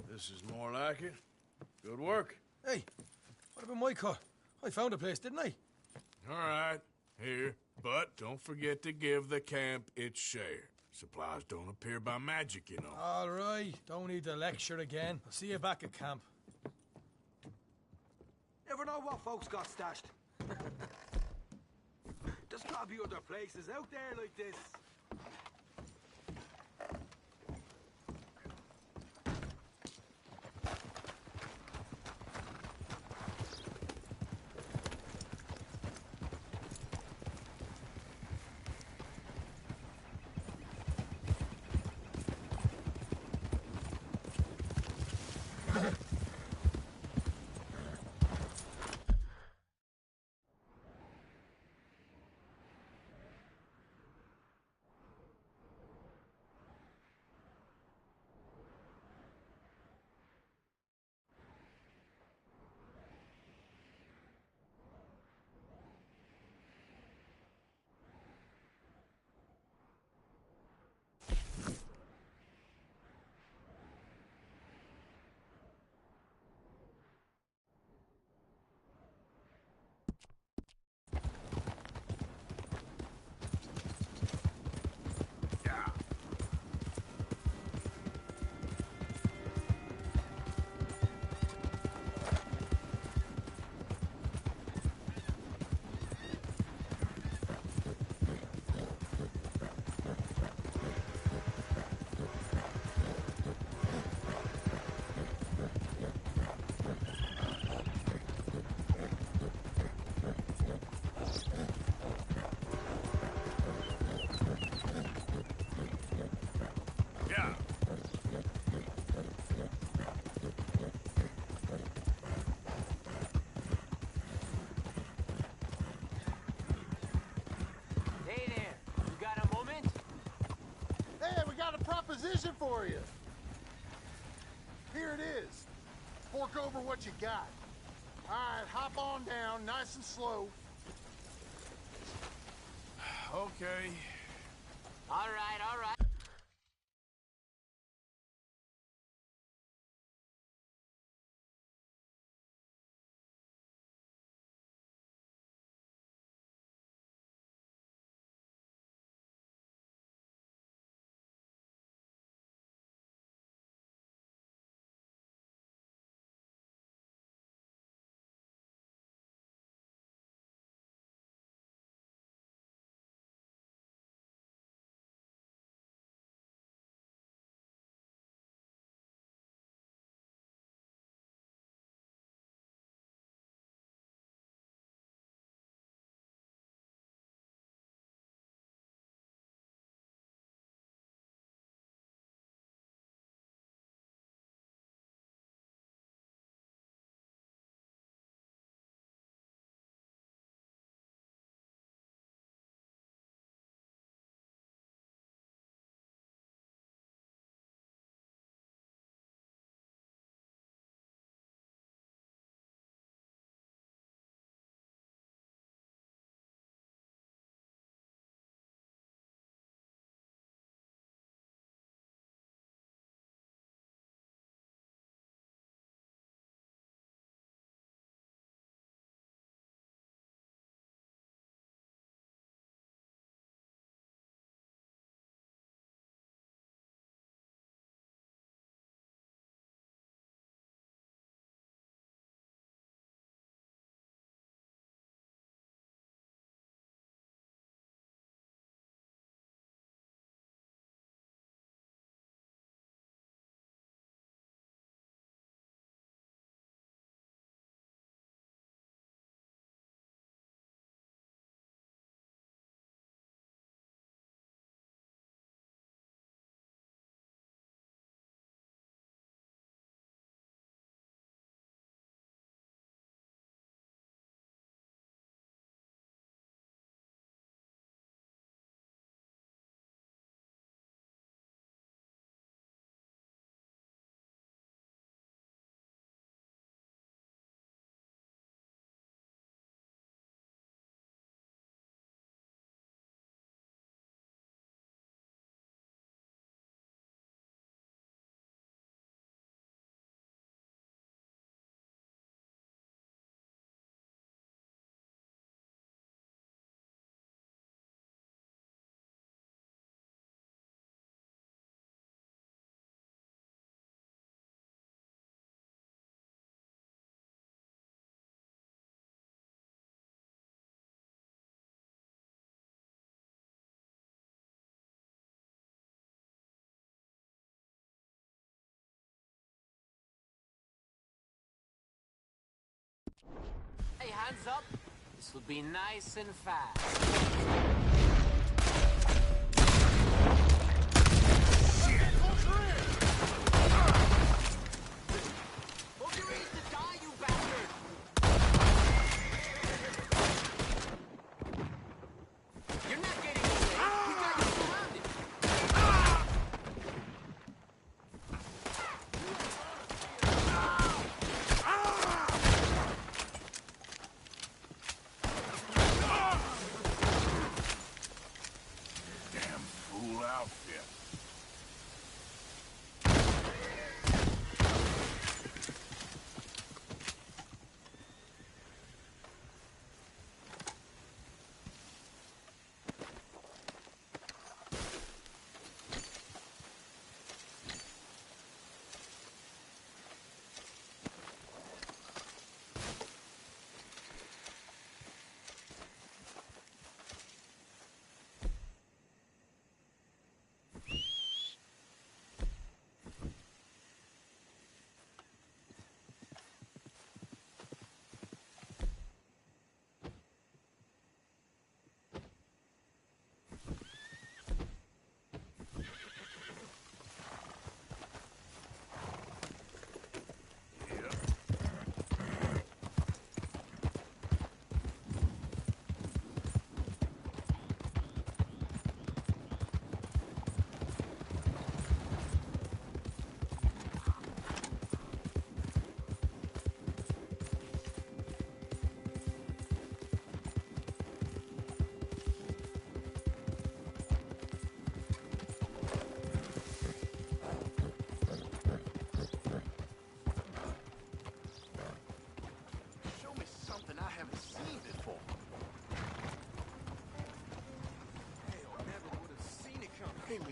This is more like it. Good work. Hey, what about my cut? I found a place, didn't I? All right, here. But don't forget to give the camp its share. Supplies don't appear by magic, you know. All right, don't need the lecture again. I'll see you back at camp. Never know what folks got stashed. There's gotta be other places out there like this. fishing for you. Here it is. Fork over what you got. All right, hop on down, nice and slow. Okay. All right, all right. Hey, hands up. This will be nice and fast.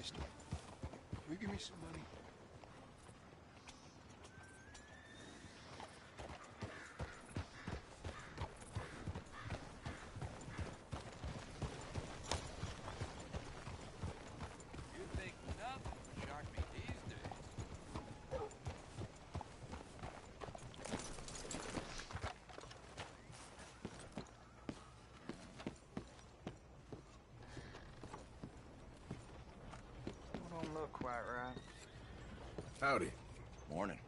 mister. Will you give me some money? You think nothing will shock me these days. Don't look quite right. Howdy. Morning.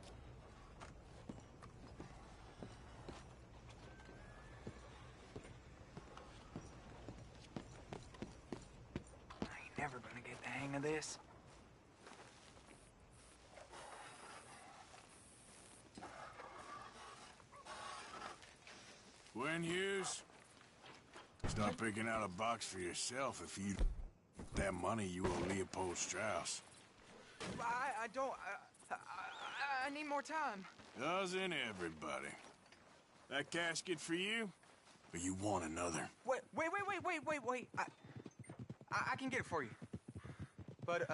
I ain't never gonna get the hang of this. Gwen Hughes, start picking out a box for yourself if you... that money you owe Leopold Strauss. I don't... I need more time. Doesn't everybody? That casket for you? Or you want another? Wait. I can get it for you. But,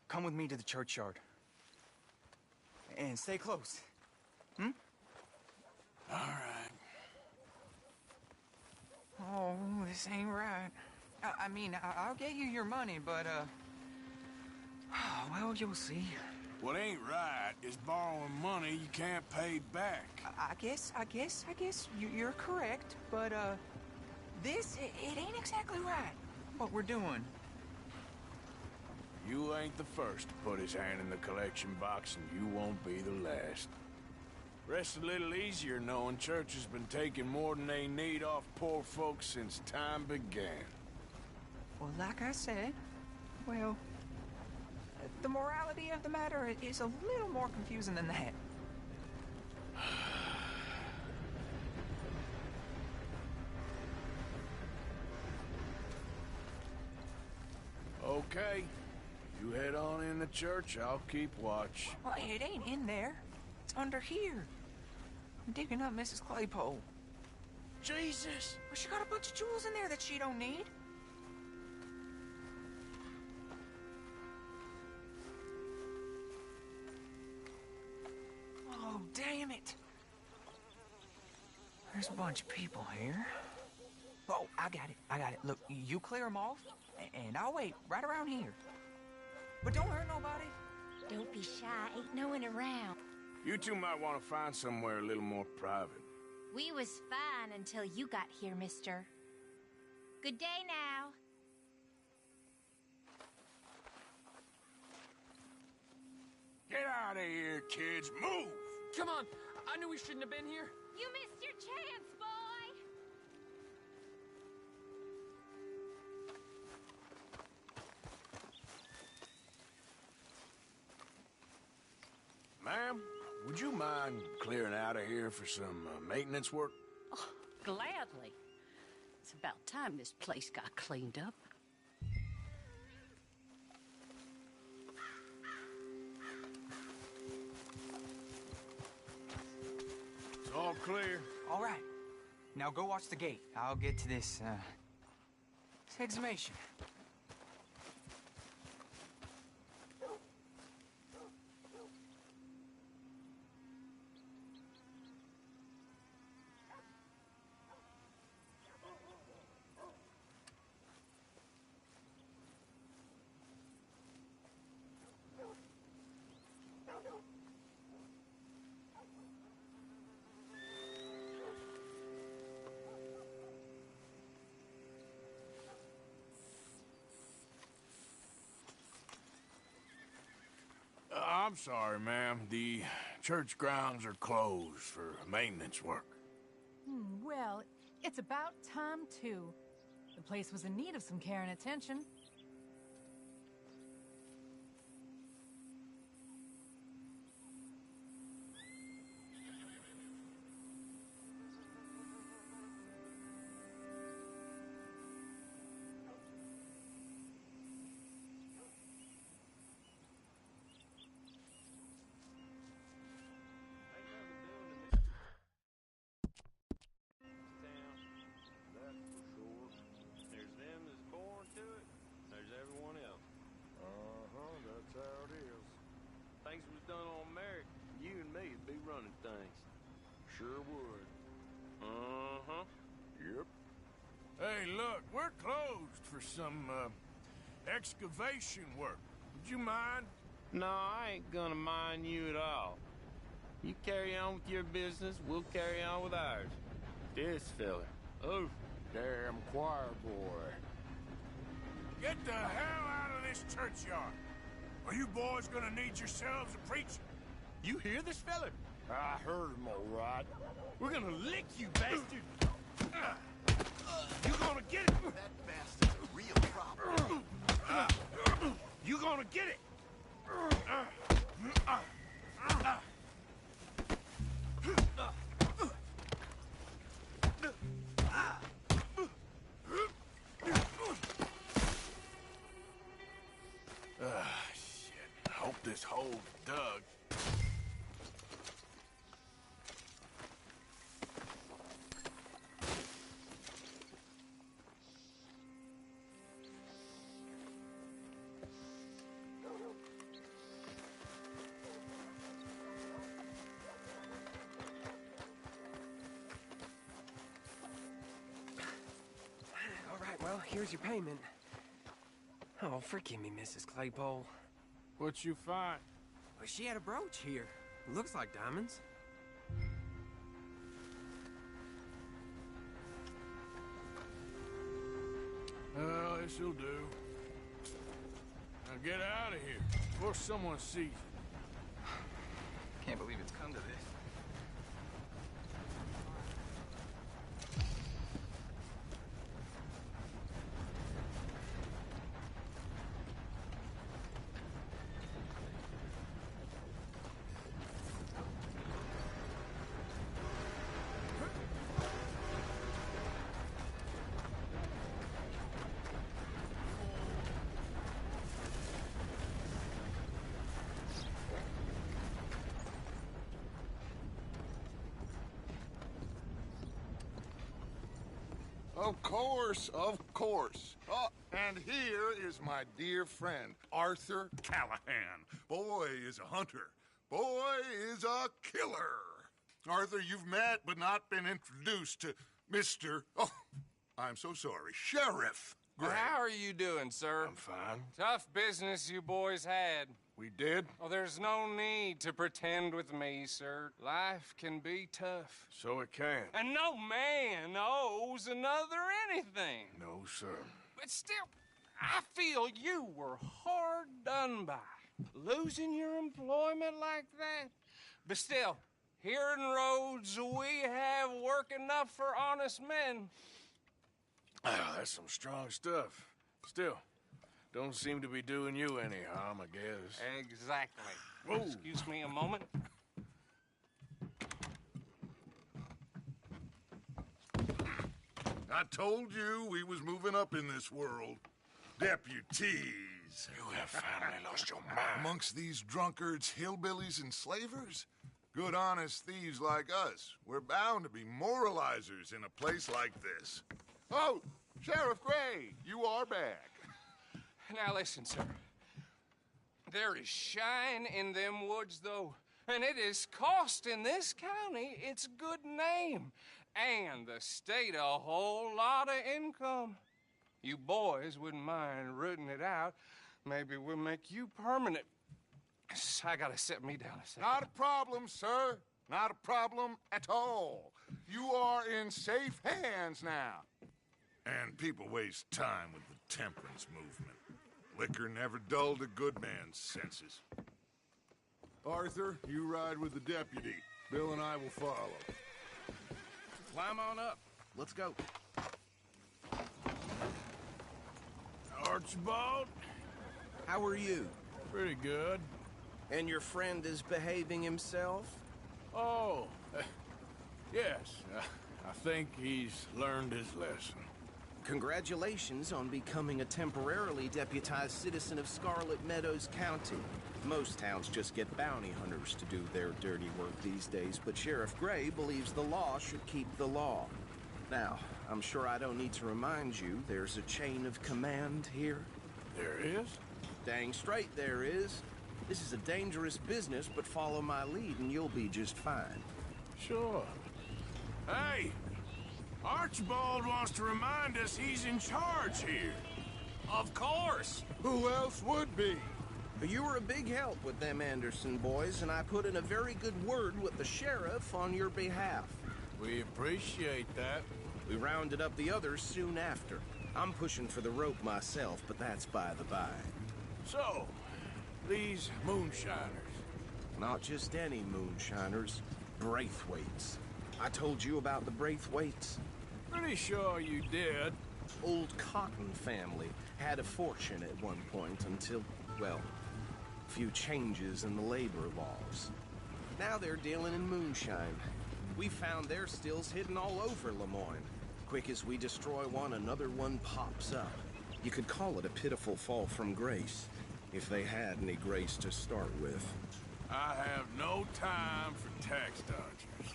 come with me to the churchyard. And stay close. Hmm? All right. Oh, this ain't right. I mean, I'll get you your money, but, well, you'll see. What ain't right is borrowing money you can't pay back. I guess you're correct, but, this, it ain't exactly right, what we're doing. You ain't the first to put his hand in the collection box, and you won't be the last. Rests a little easier knowing church has been taking more than they need off poor folks since time began. Well, like I said, well, the morality of the matter is a little more confusing than that. Okay. You head on in the church, I'll keep watch. Well, it ain't in there. It's under here. I'm digging up Mrs. Claypole. Jesus! Well, she got a bunch of jewels in there that she don't need. Oh, damn it. There's a bunch of people here. Oh, I got it. Look, you clear them off, and I'll wait right around here. But don't hurt nobody. Don't be shy. Ain't no one around. You two might want to find somewhere a little more private. We was fine until you got here, mister. Good day now. Get out of here, kids. Move! Come on! I knew we shouldn't have been here. You missed your chance, boy! Ma'am, would you mind clearing out of here for some maintenance work? Oh, gladly. It's about time this place got cleaned up. It's all clear. All right. Now go watch the gate. I'll get to this exhumation. I'm sorry, ma'am. The church grounds are closed for maintenance work. Well, it's about time, too. The place was in need of some care and attention. Sure would. Uh-huh. Yep. Hey, look, we're closed for some, excavation work. Would you mind? No, I ain't gonna mind you at all. You carry on with your business, we'll carry on with ours. This fella. Oh, damn choir boy. Get the hell out of this churchyard. Are you boys gonna need yourselves a preacher? You hear this fella? I heard him all right. We're gonna lick you, bastard! You gonna get it? That bastard's a real problem. You gonna get it? Shit. I hope this hole's dug. Well, here's your payment. Oh, forgive me, Mrs. Claypole. What you find? Well, she had a brooch here. Looks like diamonds. Well, this'll do. Now get out of here before someone sees you. Can't believe it's come to this. Of course, of course. Oh, and here is my dear friend, Arthur Callahan. Boy is a hunter. Boy is a killer. Arthur, you've met but not been introduced to Mr. Oh, I'm so sorry, Sheriff Gray. How are you doing, sir? I'm fine. Tough business you boys had. We did? Oh, there's no need to pretend with me, sir. Life can be tough. So it can. And no man owes another anything. No, sir. But still, I feel you were hard done by. Losing your employment like that. But still, here in Rhodes, we have work enough for honest men. Oh, that's some strong stuff. Still, don't seem to be doing you any harm, I guess. Exactly. Whoa. Excuse me a moment. I told you we was moving up in this world. Deputies. You have finally lost your mind. Amongst these drunkards, hillbillies, and slavers? Good, honest thieves like us. We're bound to be moralizers in a place like this. Oh, Sheriff Gray, you are back. Now listen, sir. There is shine in them woods, though, and it is costing this county its good name and the state a whole lot of income. You boys wouldn't mind rooting it out. Maybe we'll make you permanent. I gotta sit me down a second. Not a problem, sir. Not a problem at all. You are in safe hands now. And people waste time with the temperance movement. Liquor never dulled a good man's senses. Arthur, you ride with the deputy. Bill and I will follow. Climb on up. Let's go. Archibald? How are you? Pretty good. And your friend is behaving himself? Oh, yes. I think he's learned his lesson. Congratulations on becoming a temporarily deputized citizen of Scarlet Meadows County. Most towns just get bounty hunters to do their dirty work these days, but Sheriff Gray believes the law should keep the law. Now, I'm sure I don't need to remind you there's a chain of command here. There is? Dang straight there is. This is a dangerous business, but follow my lead and you'll be just fine. Sure. Hey! Archibald wants to remind us he's in charge here. Of course! Who else would be? You were a big help with them Anderson boys, and I put in a very good word with the sheriff on your behalf. We appreciate that. We rounded up the others soon after. I'm pushing for the rope myself, but that's by the by. So, these moonshiners. Not just any moonshiners, Braithwaites. I told you about the Braithwaites? Pretty sure you did. Old Cotton family had a fortune at one point until, well, a few changes in the labor laws. Now they're dealing in moonshine. We found their stills hidden all over Lemoyne. Quick as we destroy one, another one pops up. You could call it a pitiful fall from grace, if they had any grace to start with. I have no time for tax dodgers.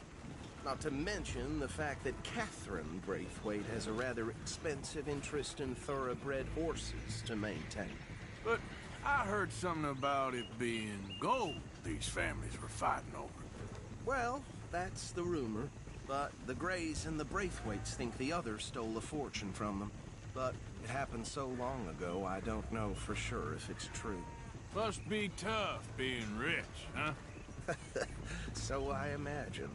Not to mention the fact that Catherine Braithwaite has a rather expensive interest in thoroughbred horses to maintain. But I heard something about it being gold these families were fighting over. Well, that's the rumor. But the Greys and the Braithwaites think the others stole a fortune from them. But it happened so long ago, I don't know for sure if it's true. Must be tough being rich, huh? So I imagine.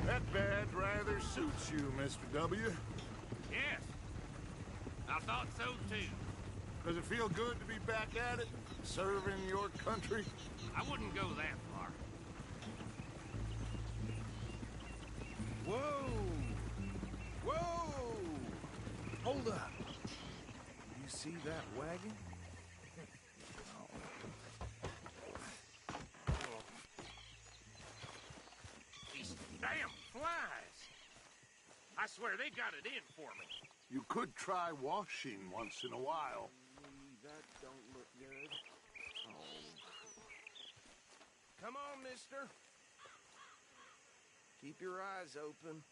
That badge rather suits you, Mr. W. Yes. I thought so, too. Does it feel good to be back at it, serving your country? I wouldn't go that far. Whoa! Whoa! Hold up. You see that wagon? These damn flies! I swear they got it in for me. You could try washing once in a while. That don't look good. Oh. Come on, mister. Keep your eyes open.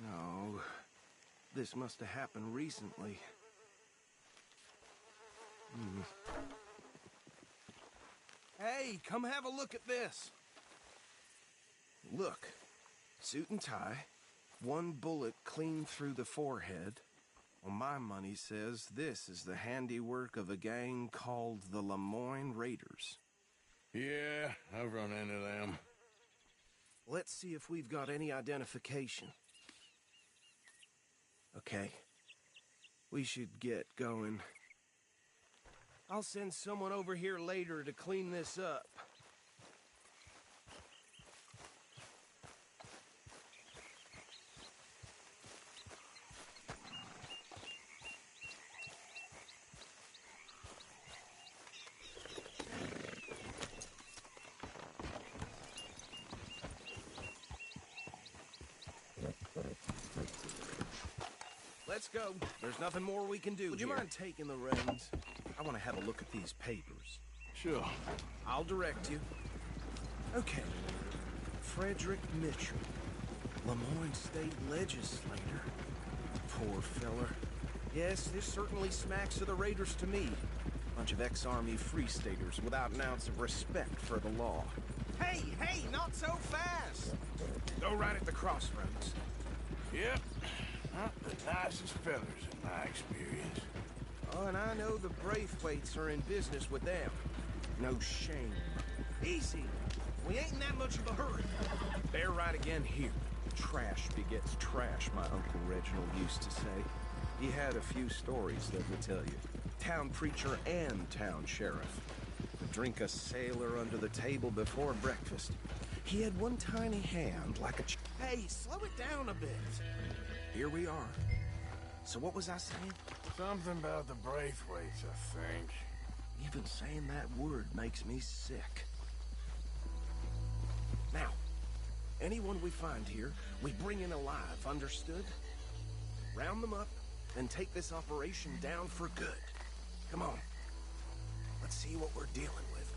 No. This must have happened recently. Hey, come have a look at this. Look. Suit and tie. One bullet clean through the forehead. Well, my money says this is the handiwork of a gang called the Lemoyne Raiders. Yeah, I've run into them. Let's see if we've got any identification. Okay. We should get going. I'll send someone over here later to clean this up. Let's go. There's nothing more we can do. Would you mind taking the reins? I want to have a look at these papers. Sure. I'll direct you. Okay. Frederick Mitchell, Lemoyne State Legislator. Poor feller. Yes, this certainly smacks of the Raiders to me. Bunch of ex-Army Free Staters without an ounce of respect for the law. Hey, not so fast! Go right at the crossroads. Yep. Not the nicest fellers in my experience. Oh, and I know the Braithwaites are in business with them. No shame. Easy. We ain't in that much of a hurry. They're right again here. Trash begets trash, my Uncle Reginald used to say. He had a few stories, let me tell you. Town preacher and town sheriff. Would drink a sailor under the table before breakfast. He had one tiny hand like a Hey, slow it down a bit. Here we are. So what was I saying? Something about the Braithwaites, I think. Even saying that word makes me sick. Now, anyone we find here, we bring in alive, understood? Round them up, and take this operation down for good. Come on. Let's see what we're dealing with.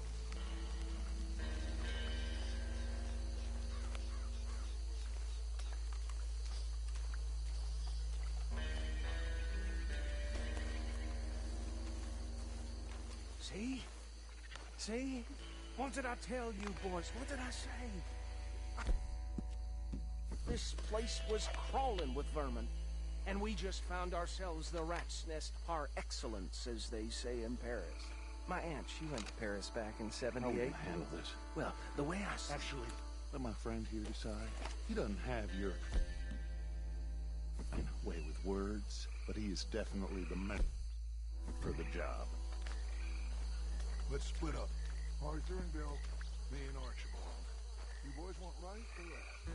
See? See? What did I tell you, boys? What did I say? This place was crawling with vermin, and we just found ourselves the rat's nest par excellence, as they say in Paris. My aunt, she went to Paris back in '78. How are we gonna handle this? Well, the way I... Actually, let my friend here decide. He doesn't have your way with words, but he is definitely the man for the job. Let's split up. Arthur and Bill, me and Archibald. You boys want right or left?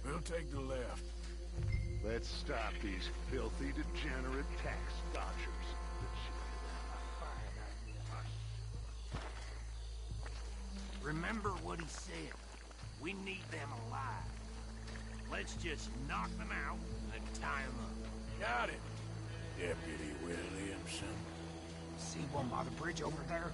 We'll take the left. Let's stop these filthy, degenerate tax dodgers. Remember what he said. We need them alive. Let's just knock them out and tie them up. Got it, Deputy Williamson. See one by the bridge over there?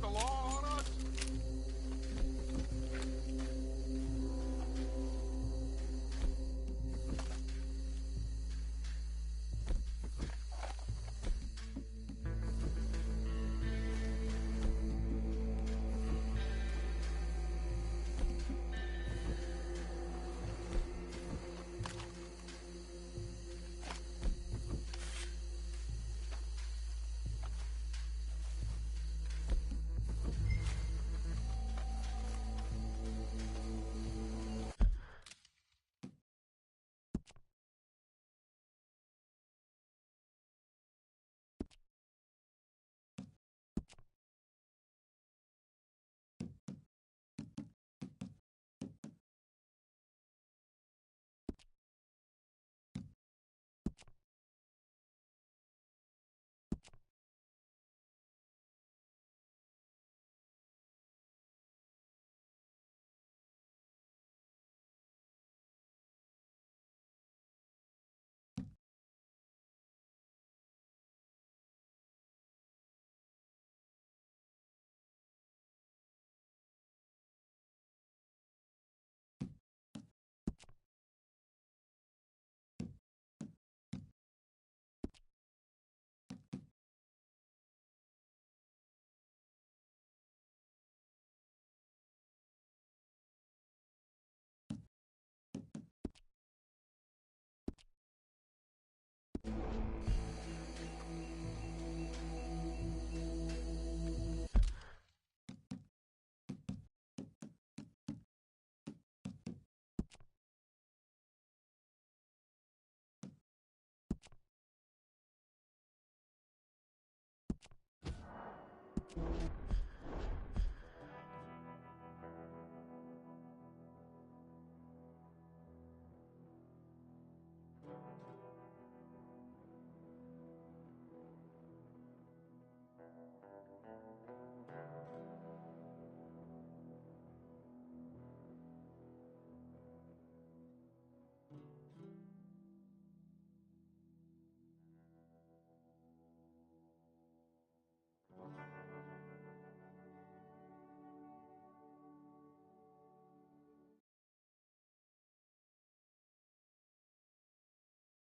the law.